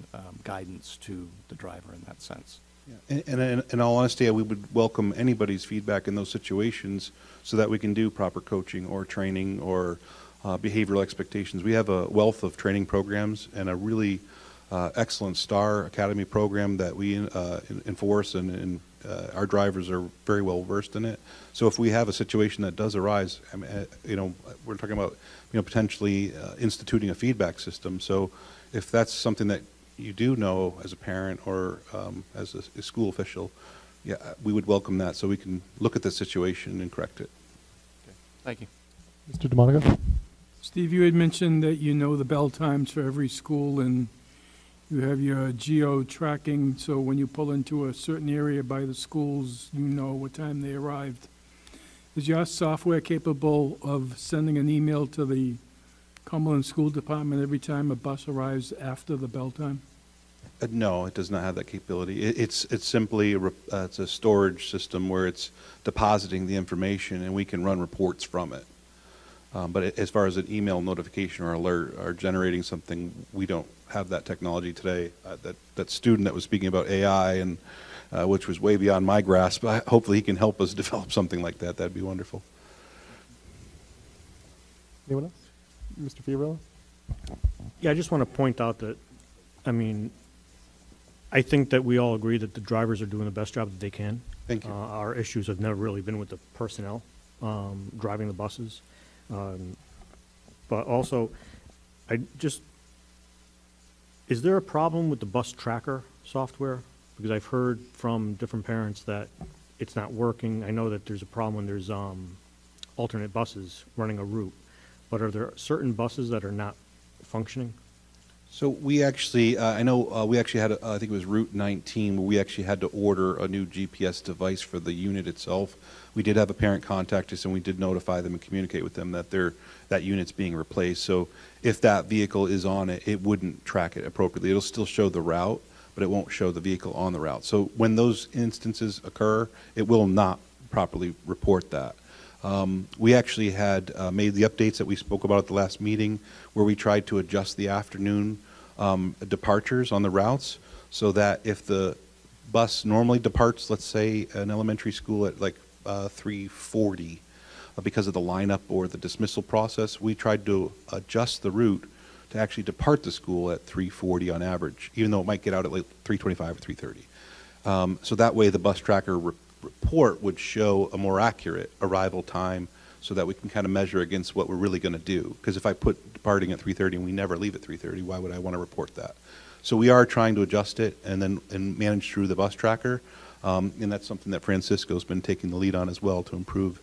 guidance to the driver in that sense. Yeah. And in all honesty, we would welcome anybody's feedback in those situations so that we can do proper coaching or training or behavioral expectations. We have a wealth of training programs and a really excellent STAR Academy program that we enforce, and our drivers are very well versed in it. So if we have a situation that does arise, we're talking about potentially instituting a feedback system. So if that's something that you do know as a parent or as a school official, yeah, we would welcome that so we can look at the situation and correct it. Okay. Thank you. Mr. DeMonica? Steve, you had mentioned that you know the bell times for every school and you have your geo-tracking, so when you pull into a certain area by the schools, you know what time they arrived. Is your software capable of sending an email to the Cumberland School Department every time a bus arrives after the bell time? No, it does not have that capability. It's simply it's a storage system where it's depositing the information and we can run reports from it. But as far as an email notification or alert or generating something, we don't have that technology today. That student that was speaking about AI and which was way beyond my grasp, hopefully he can help us develop something like that. That'd be wonderful. Anyone else? Mr. Fiorillo? Yeah, I just want to point out that, I think that we all agree that the drivers are doing the best job that they can. Thank you. Our issues have never really been with the personnel driving the buses. But also, is there a problem with the bus tracker software? Because I've heard from different parents that it's not working. I know that there's a problem when there's alternate buses running a route. But are there certain buses that are not functioning? So we actually, I know we actually had, I think it was Route 19, where we actually had to order a new GPS device for the unit itself. We did have a parent contact us, and we did notify them and communicate with them that that unit's being replaced. So if that vehicle is on it, it wouldn't track it appropriately. It'll still show the route, but it won't show the vehicle on the route. So when those instances occur, it will not properly report that. We actually had made the updates that we spoke about at the last meeting, where we tried to adjust the afternoon departures on the routes so that if the bus normally departs, let's say, an elementary school at like 3:40 because of the lineup or the dismissal process, we tried to adjust the route to actually depart the school at 3:40 on average, even though it might get out at like 3:25 or 3:30. So that way the bus tracker report would show a more accurate arrival time so that we can kind of measure against what we're really going to do. Because if I put departing at 3:30 and we never leave at 3:30, why would I want to report that? So we are trying to adjust it and manage through the bus tracker. And that's something that Francisco's been taking the lead on as well to improve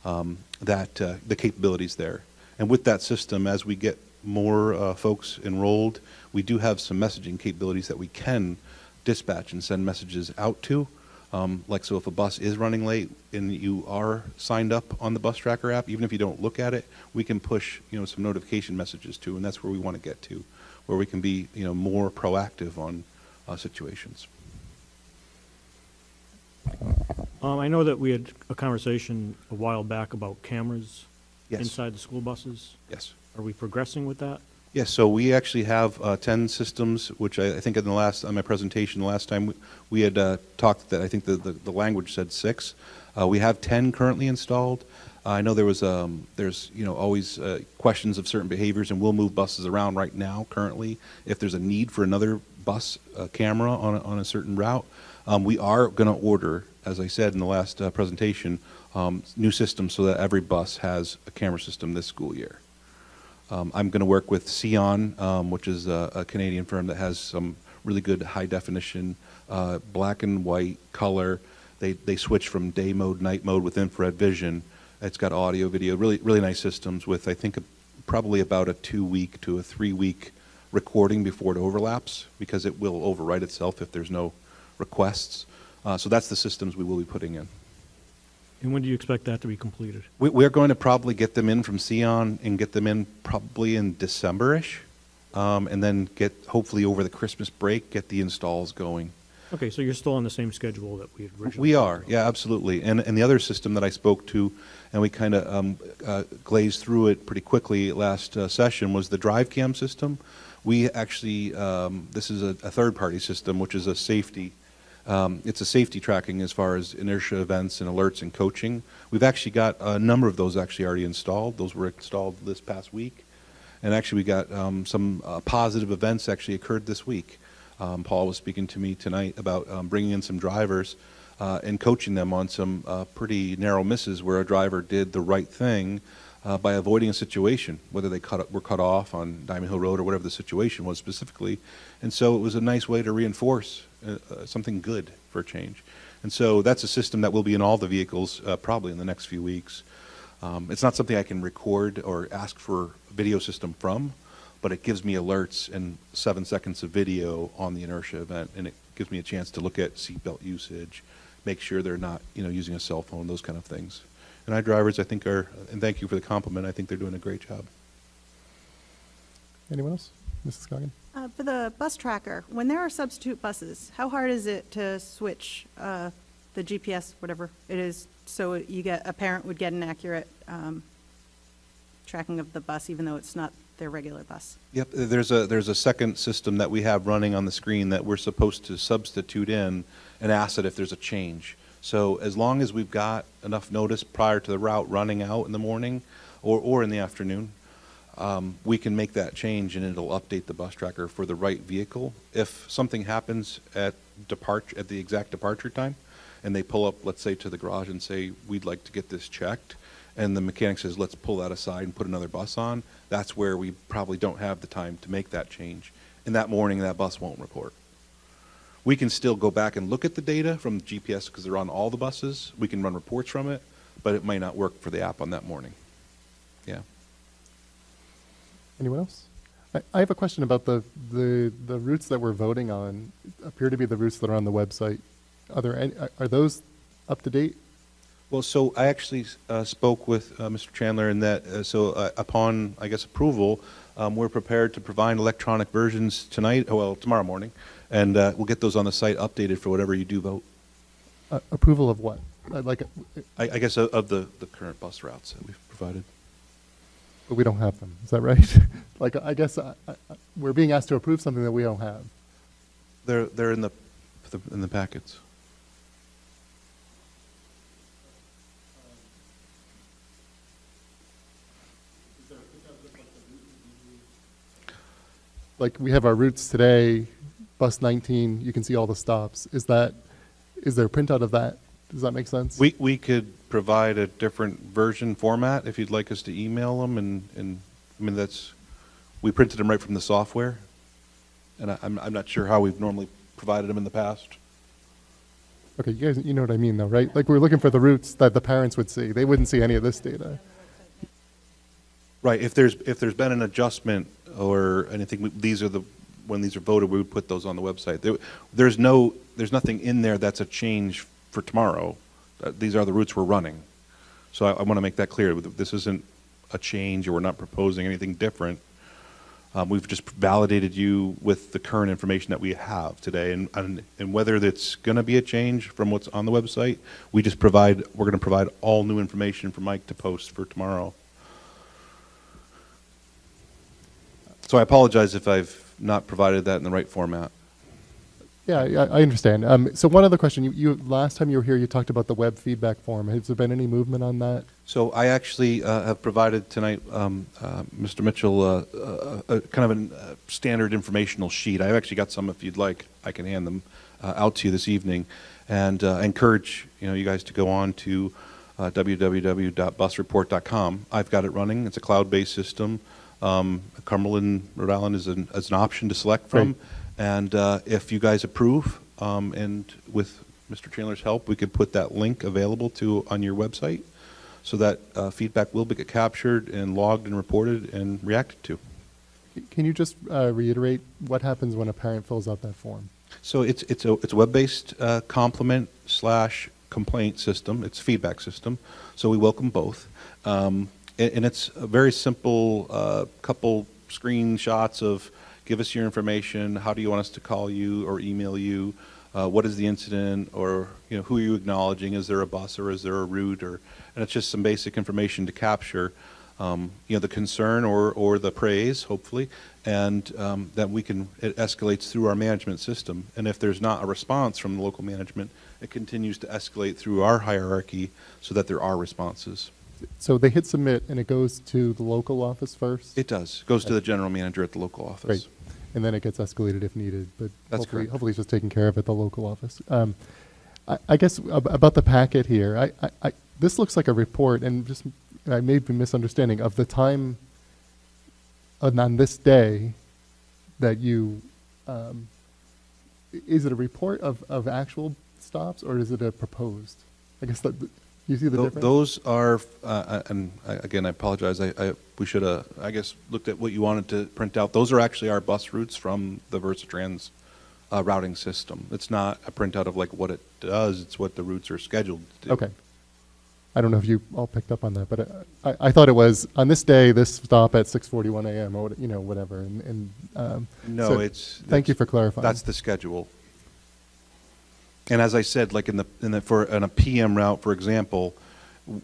the capabilities there. And with that system, as we get more folks enrolled, we do have some messaging capabilities that we can dispatch and send messages out to. Like, so if a bus is running late and you are signed up on the bus tracker app, even if you don't look at it, we can push, some notification messages to, and that's where we want to get to, where we can be, more proactive on situations. I know that we had a conversation a while back about cameras Yes. inside the school buses. Yes. Are we progressing with that? Yes, so we actually have 10 systems, which I think on my presentation, the last time we had talked that I think the language said 6. We have 10 currently installed. I know there's always questions of certain behaviors, and we'll move buses around right now currently if there's a need for another bus camera on a certain route. We are going to order, as I said in the last presentation, new systems so that every bus has a camera system this school year. I'm going to work with Sion, which is a Canadian firm that has some really good high definition, black and white color. They switch from day mode, night mode with infrared vision. It's got audio, video, really nice systems with, I think, probably about a 2-week to a 3-week recording before it overlaps, because it will overwrite itself if there's no requests. So that's the systems we will be putting in. And when do you expect that to be completed? We're going to probably get them in from Sion and get them in probably in December-ish, and then hopefully over the Christmas break, get the installs going. Okay, so you're still on the same schedule that we had originally. We are, yeah, absolutely. And the other system that I spoke to, and we kind of glazed through it pretty quickly last session, was the drive cam system. We actually, this is a third-party system, which is a safety. It's a safety tracking as far as inertia events and alerts and coaching. We've actually got a number of those actually already installed. Those were installed this past week. And actually we got some positive events actually occurred this week. Paul was speaking to me tonight about bringing in some drivers and coaching them on some pretty narrow misses where a driver did the right thing by avoiding a situation, whether they were cut off on Diamond Hill Road or whatever the situation was specifically. And so it was a nice way to reinforce something good for a change. And so that's a system that will be in all the vehicles probably in the next few weeks. It's not something I can record or ask for a video system from, but it gives me alerts and 7 seconds of video on the inertia event, and it gives me a chance to look at seatbelt usage, make sure they're not using a cell phone, those kind of things. And our drivers, I think, and thank you for the compliment, I think they're doing a great job. Anyone else? Mrs. Scoggin? For the bus tracker, when there are substitute buses, how hard is it to switch the GPS, whatever it is, so a parent would get an accurate tracking of the bus, even though it's not their regular bus? Yep, there's a second system that we have running on the screen that we're supposed to substitute in and ask it if there's a change. So as long as we've got enough notice prior to the route running out in the morning or in the afternoon, we can make that change and it'll update the bus tracker for the right vehicle. If something happens at the exact departure time, and they pull up, let's say, to the garage and say, we'd like to get this checked, and the mechanic says, let's pull that aside and put another bus on, that's where we probably don't have the time to make that change. And that morning, that bus won't report. We can still go back and look at the data from the GPS because they're on all the buses. We can run reports from it, but it might not work for the app on that morning. Yeah. Anyone else? I have a question about the routes that we're voting on appear to be the routes that are on the website. Are those up to date? Well, so I actually spoke with Mr. Chandler in that, upon, I guess, approval, we're prepared to provide electronic versions tomorrow morning, and we'll get those on the site updated for whatever you do vote. Approval of what? I guess of the current bus routes that we've provided. But we don't have them. Is that right? I guess we're being asked to approve something that we don't have. They're in the packets. Like we have our routes today, bus 19, you can see all the stops. Is that is there a printout of that? Does that make sense? We could provide a different version format if you'd like us to email them, and I mean, we printed them right from the software, and I'm not sure how we've normally provided them in the past. Okay, you guys, you know what I mean though, right? Like we're looking for the routes that the parents would see. They wouldn't see any of this data. Right, if there's been an adjustment or anything, when these are voted, we would put those on the website. There's nothing in there that's a change for tomorrow. These are the routes we're running. So I want to make that clear. This isn't a change, or we're not proposing anything different. We've just validated you with the current information that we have today, and whether it's going to be a change from what's on the website, we're going to provide all new information for Mike to post for tomorrow. So I apologize if I've not provided that in the right format. Yeah, I understand. So one other question. You last time you were here, you talked about the web feedback form. Has there been any movement on that? So I actually have provided tonight, Mr. Mitchell, kind of a standard informational sheet. I've actually got some. If you'd like, I can hand them out to you this evening, and I encourage you guys to go on to www.busreport.com. I've got it running. It's a cloud-based system. Cumberland, Rhode Island is an option to select from. Right. And if you guys approve, and with Mr. Chandler's help, we could put that link available on your website, so that feedback will get captured and logged and reported and reacted to. Can you just reiterate what happens when a parent fills out that form? So it's a web-based compliment/complaint system. It's a feedback system, so we welcome both. And it's a very simple couple screenshots of, give us your information, how do you want us to call you or email you, what is the incident, or who are you acknowledging, is there a bus or is there a route, and it's just some basic information to capture the concern or the praise, hopefully, and that it escalates through our management system. And if there's not a response from the local management, it continues to escalate through our hierarchy so that there are responses. So they hit submit and it goes to the local office first? It does. It goes to the general manager at the local office. Great. And then it gets escalated if needed, but That's hopefully, correct. hopefully it's just taken care of at the local office. I guess about the packet here, this looks like a report, and just I may be misunderstanding, of the time on this day that you, is it a report of actual stops, or is it a proposed? I guess that, you see the difference? Those are, and again, I apologize. We should have, I guess, looked at what you wanted to print out. Those are actually our bus routes from the Versatrans routing system. It's not a printout of like what it does. It's what the routes are scheduled to do. Okay. I don't know if you all picked up on that, but I thought it was on this day, this stop at 6:41 a.m. or whatever. No, so thank you for clarifying. That's the schedule. And as I said, like in a PM route, for example,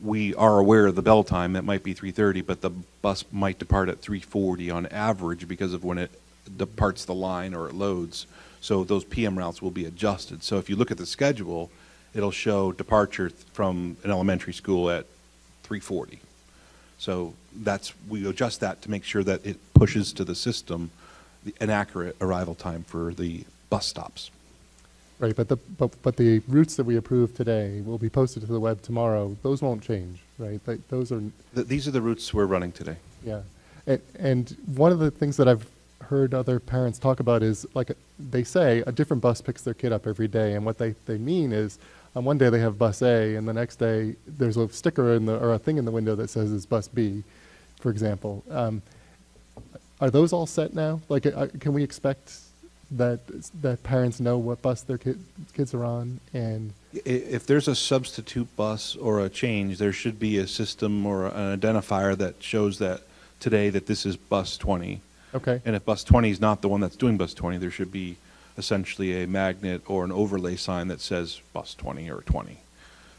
we are aware of the bell time. That might be 3:30, but the bus might depart at 3:40 on average because of when it departs the line or it loads. So those PM routes will be adjusted. So if you look at the schedule, it'll show departure from an elementary school at 3:40. So we adjust that to make sure that it pushes to the system an accurate arrival time for the bus stops. Right, but the routes that we approved today will be posted to the web tomorrow. Those won't change, right? Those are... These are the routes we're running today. Yeah. And one of the things that I've heard other parents talk about is, like, they say a different bus picks their kid up every day, and what they mean is on one day they have bus A, and the next day there's a sticker or a thing in the window that says it's bus B, for example. Are those all set now? Like, can we expect that parents know what bus their kids are on? And if there's a substitute bus or a change, there should be a system or an identifier that shows that today that this is bus 20. Okay. And if bus 20 is not the one that's doing bus 20, there should be essentially a magnet or an overlay sign that says bus 20 or 20.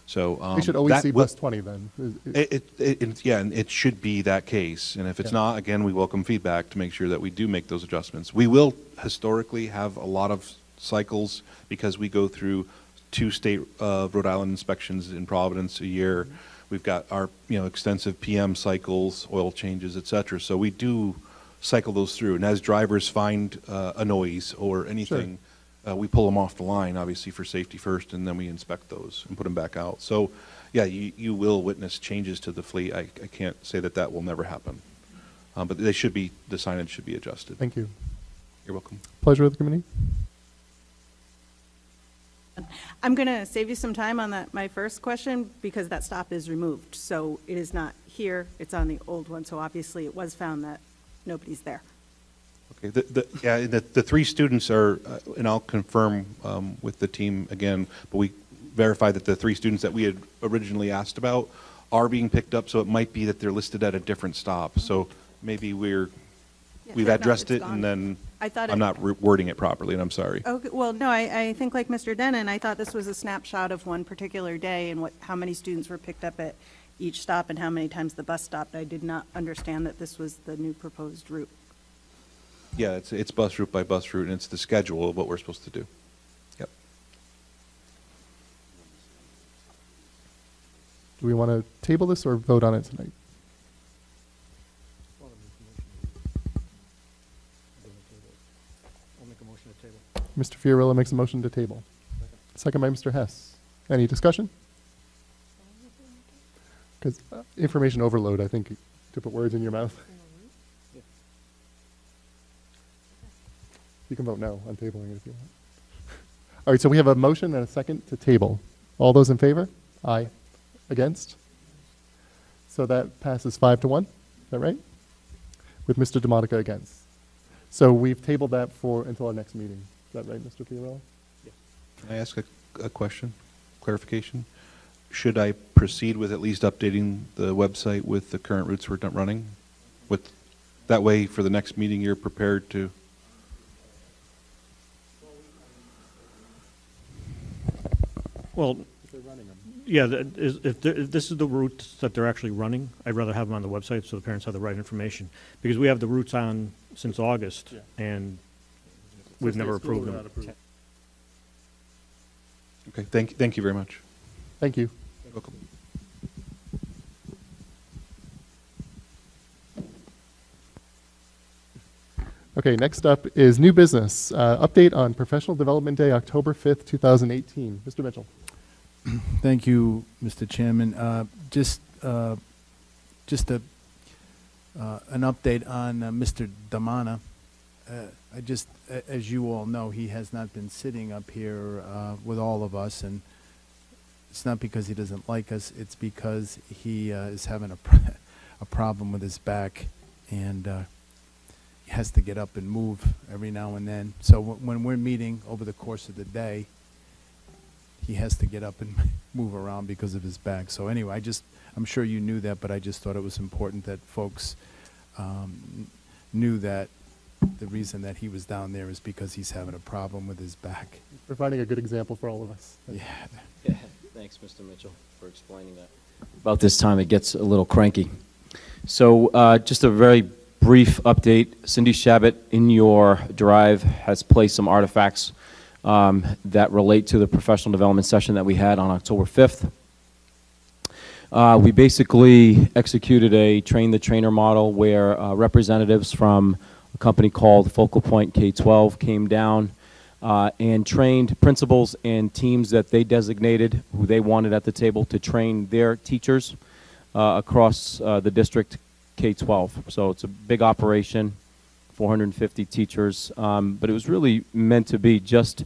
So they should always see bus 20 then. Yeah, and it should be that case. And if it's not, again, we welcome feedback to make sure that we do make those adjustments. We will historically have a lot of cycles because we go through 2 state Rhode Island inspections in Providence a year. Mm-hmm. We've got our extensive PM cycles, oil changes, et cetera. So we do cycle those through. And as drivers find a noise or anything, we pull them off the line, obviously for safety first, and then we inspect those and put them back out. So, yeah, you will witness changes to the fleet. I can't say that that will never happen. But they should be, the signage should be adjusted. Thank you. You're welcome. Pleasure of the committee. I'm going to save you some time on that, my first question, because that stop is removed. So it is not here, it's on the old one, so obviously it was found that nobody's there. Okay, the three students are, and I'll confirm with the team again, but we verified that the three students that we had originally asked about are being picked up, so it might be that they're listed at a different stop. So maybe we've addressed it, and then I'm not wording it properly, and I'm sorry. Okay, well, no, I think like Mr. Denon, I thought this was a snapshot of one particular day and how many students were picked up at each stop and how many times the bus stopped. I did not understand that this was the new proposed route. Yeah, it's bus route by bus route, and it's the schedule of what we're supposed to do. Yep. Do we want to table this or vote on it tonight? I'll make a motion to table. Mr. Fiorillo makes a motion to table. Second by Mr. Hess. Any discussion? Because information overload, I think, to put words in your mouth. You can vote no on tabling it if you want. All right, so we have a motion and a second to table. All those in favor? Aye. Against? So that passes 5-1. Is that right? With Mr. DeMonica against. So we've tabled that until our next meeting. Is that right, Mr. Fiorillo? Can I ask a question, clarification? Should I proceed with at least updating the website with the current routes we're running? That way, for the next meeting, you're prepared to... Well, yeah, if this is the routes that they're actually running, I'd rather have them on the website so the parents have the right information. Because we have the routes on since August, and we've never approved them. Okay, thank you very much. Thank you. You're welcome. Okay, next up is new business. Update on Professional Development Day, October 5th, 2018. Mr. Mitchell. Thank you, Mr. Chairman. Just an update on Mr. Damana. As you all know, he has not been sitting up here with all of us, and it's not because he doesn't like us. It's because he is having a problem with his back, and he has to get up and move every now and then. So when we're meeting over the course of the day, he has to get up and move around because of his back. So anyway, I'm sure you knew that, but I just thought it was important that folks knew that the reason that he was down there is because he's having a problem with his back. Providing a good example for all of us. Yeah, thanks, Mr. Mitchell, for explaining that. About this time, it gets a little cranky. So just a very brief update. Cindy Shabbat, in your drive, has placed some artifacts that relate to the professional development session that we had on October 5th. We basically executed a train-the-trainer model where representatives from a company called Focal Point K-12 came down and trained principals and teams that they designated, who they wanted at the table, to train their teachers across the district K-12. So it's a big operation, 450 teachers, but it was really meant to be just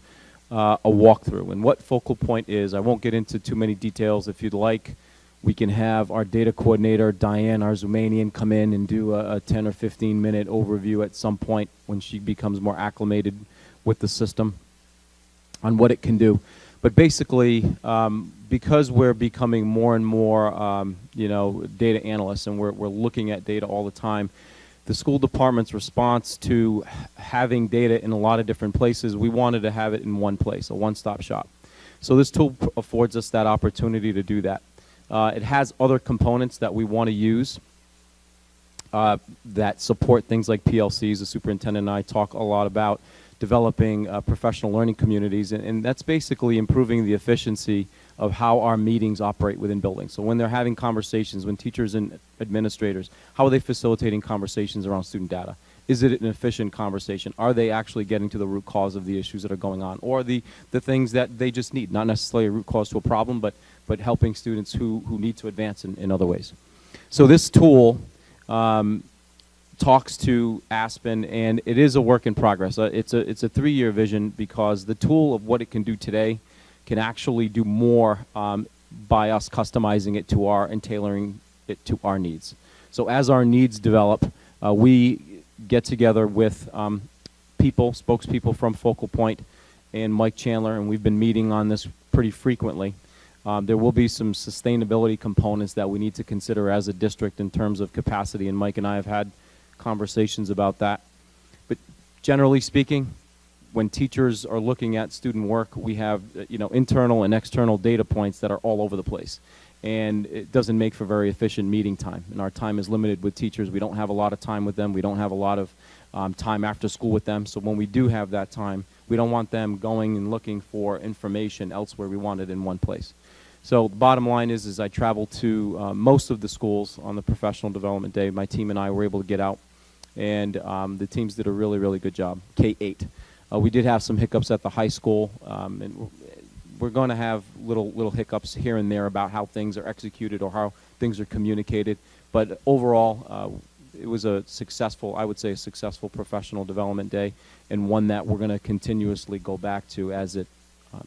a walkthrough. And what Focal Point is, I won't get into too many details. If you'd like, we can have our data coordinator, Diane, our Zoomanian, come in and do a 10 or 15 minute overview at some point when she becomes more acclimated with the system on what it can do. But basically, because we're becoming more and more, data analysts, and we're looking at data all the time, the school department's response to having data in a lot of different places, we wanted to have it in one place, a one-stop shop. So this tool affords us that opportunity to do that. It has other components that we want to use that support things like PLCs. The superintendent and I talk a lot about developing professional learning communities, and that's basically improving the efficiency of how our meetings operate within buildings. So when they're having conversations, when teachers and administrators, how are they facilitating conversations around student data? is it an efficient conversation? Are they actually getting to the root cause of the issues that are going on, or the things that they just need, not necessarily a root cause to a problem, but helping students who need to advance in other ways. So this tool talks to Aspen, and it is a work in progress. It's a 3-year vision, because the tool of what it can do today can actually do more by us customizing it to and tailoring it to our needs. So as our needs develop, we get together with spokespeople from Focal Point and Mike Chandler, and we've been meeting on this pretty frequently. There will be some sustainability components that we need to consider as a district in terms of capacity, and Mike and I have had conversations about that. But generally speaking, when teachers are looking at student work, we have internal and external data points that are all over the place. And it doesn't make for very efficient meeting time. And our time is limited with teachers. We don't have a lot of time with them. We don't have a lot of time after school with them. So when we do have that time, we don't want them going and looking for information elsewhere. We want it in one place. So the bottom line is I traveled to most of the schools on the professional development day. My team and I were able to get out, and the teams did a really, really good job, K-8. We did have some hiccups at the high school, and we're going to have little hiccups here and there about how things are executed or how things are communicated. But overall, it was a successful, I would say, a successful professional development day, and one that we're going to continuously go back to as it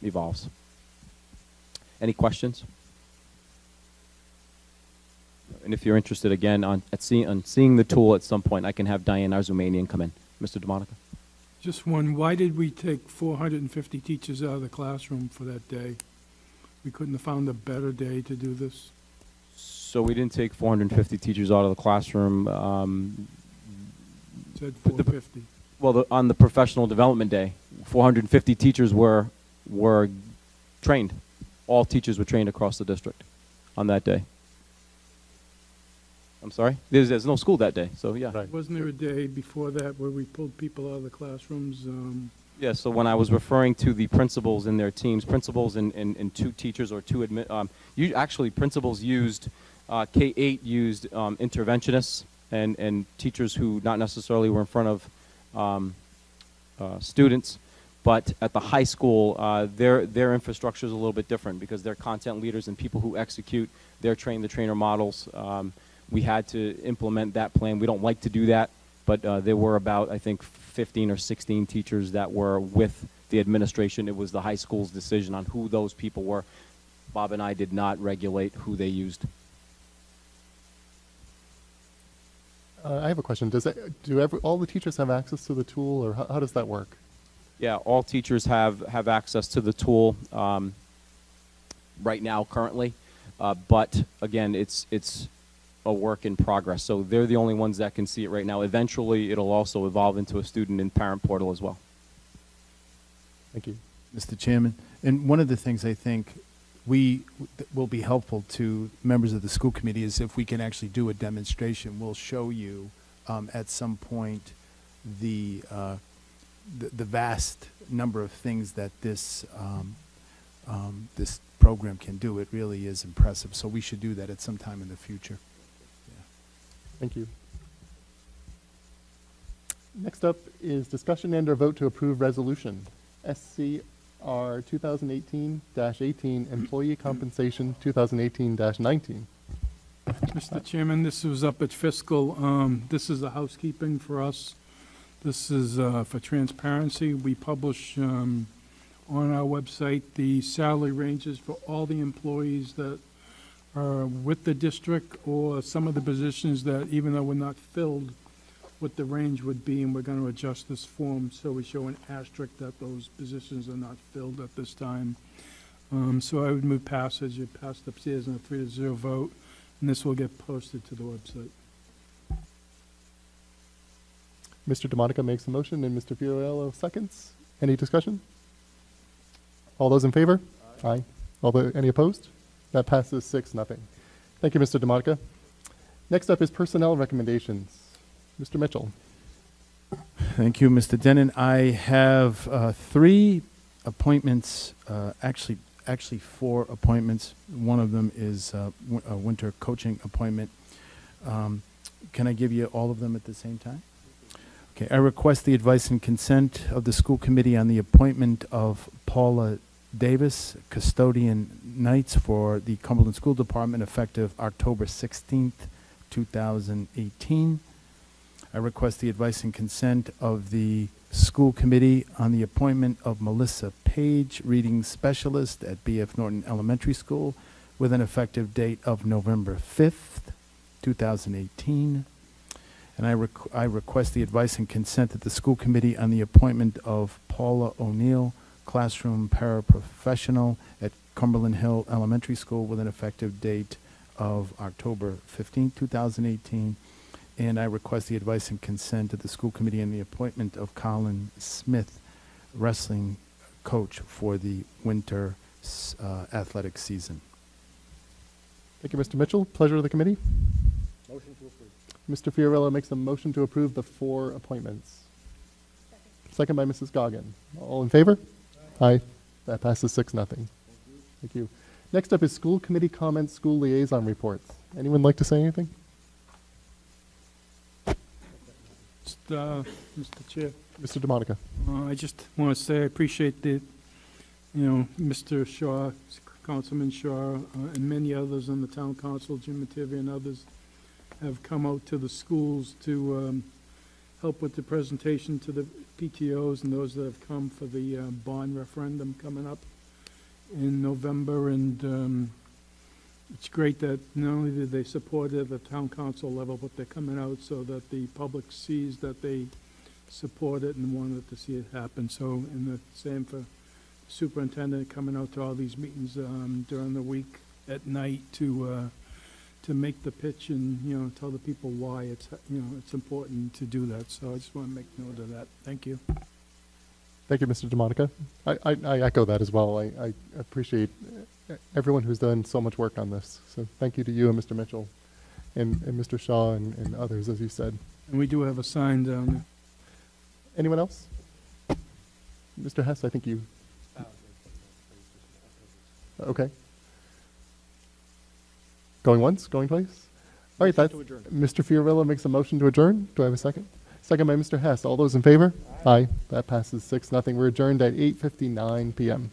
evolves. Any questions? And if you're interested, again, seeing the tool at some point, I can have Diane Arzumanian come in. Mr. DeMonica? Just one, why did we take 450 teachers out of the classroom for that day? We couldn't have found a better day to do this? So we didn't take 450 teachers out of the classroom. Said 450. Well, on the professional development day, 450 teachers were trained. All teachers were trained across the district on that day. I'm sorry? There's no school that day, so yeah. Right. Wasn't there a day before that where we pulled people out of the classrooms? Yeah, so when I was referring to the principals and their teams, principals and 2 teachers or 2 actually principals used, K-8 used interventionists and teachers who not necessarily were in front of students. But at the high school, their infrastructure is a little bit different because they're content leaders and people who execute. They're train-the-trainer models. We had to implement that plan. We don't like to do that, but there were about, I think, 15 or 16 teachers that were with the administration. It was the high school's decision on who those people were. Bob and I did not regulate who they used. I have a question. Do all the teachers have access to the tool, or how does that work? Yeah, all teachers have access to the tool right now, currently. But again, it's a work in progress. So they're the only ones that can see it right now. Eventually, it'll also evolve into a student and parent portal as well. Thank you. Mr. Chairman, and one of the things I think will be helpful to members of the school committee is if we can actually do a demonstration. We'll show you at some point the vast number of things that this this program can do. It really is impressive. So we should do that at some time in the future. Yeah. Thank you. Next up is discussion and/or vote to approve resolution SCR 2018-18 Employee Compensation 2018-19. Mr. Chairman, this was up at fiscal. This is a housekeeping for us. This is for transparency. We publish on our website the salary ranges for all the employees that are with the district, or some of the positions that, even though we're not filled, what the range would be, and we're going to adjust this form so we show an asterisk that those positions are not filled at this time. So I would move passage. It passed upstairs in a 3-0 vote, and this will get posted to the website. Mr. DeMonica makes a motion and Mr. Fiorello seconds. Any discussion? All those in favor? Aye. Any opposed? That passes 6-0. Thank you, Mr. DeMonica. Next up is personnel recommendations. Mr. Mitchell. Thank you, Mr. Denon. I have 3 appointments, actually 4 appointments. One of them is a winter coaching appointment. Can I give you all of them at the same time? Okay, I request the advice and consent of the school committee on the appointment of Paula Davis, custodian nights for the Cumberland School Department effective October 16th, 2018. I request the advice and consent of the school committee on the appointment of Melissa Page, reading specialist at B.F. Norton Elementary School, with an effective date of November 5th, 2018. And I request the advice and consent of the school committee on the appointment of Paula O'Neill, classroom paraprofessional at Cumberland Hill Elementary School, with an effective date of October 15, 2018. And I request the advice and consent of the school committee on the appointment of Colin Smith, wrestling coach for the winter athletic season. Thank you, Mr. Mitchell. Pleasure of the committee. Motion to approve. Mr. Fiorello makes a motion to approve the 4 appointments. Second by Mrs. Goggin. All in favor? Aye. That passes 6-0. Thank you. Next up is school committee comments, school liaison reports. Anyone like to say anything? Just, Mr. Chair, Mr. DeMonica. I just want to say I appreciate the, Mr. Shaw, Councilman Shaw, and many others on the town council, Jim Mativi and others, have come out to the schools to help with the presentation to the PTOs and those that have come for the bond referendum coming up in November. And it's great that not only did they support it at the town council level, but they're coming out so that the public sees that they support it and wanted to see it happen. So, and the same for superintendent coming out to all these meetings during the week at night to make the pitch and tell the people why it's it's important to do that. So I just want to make note of that. Thank you. Thank you, Mr. DeMonica. I echo that as well. I appreciate everyone who's done so much work on this. So thank you to you and Mr. Mitchell and Mr. Shaw and others, as you said. And we do have a sign down there. Anyone else? Mr. Hess, I think you... Okay. Going once, going twice? All right, that's... Mr. Fiorillo makes a motion to adjourn. Do I have a second? Second by Mr. Hess. All those in favor? Aye. That passes 6-0. We're adjourned at 8:59 p.m.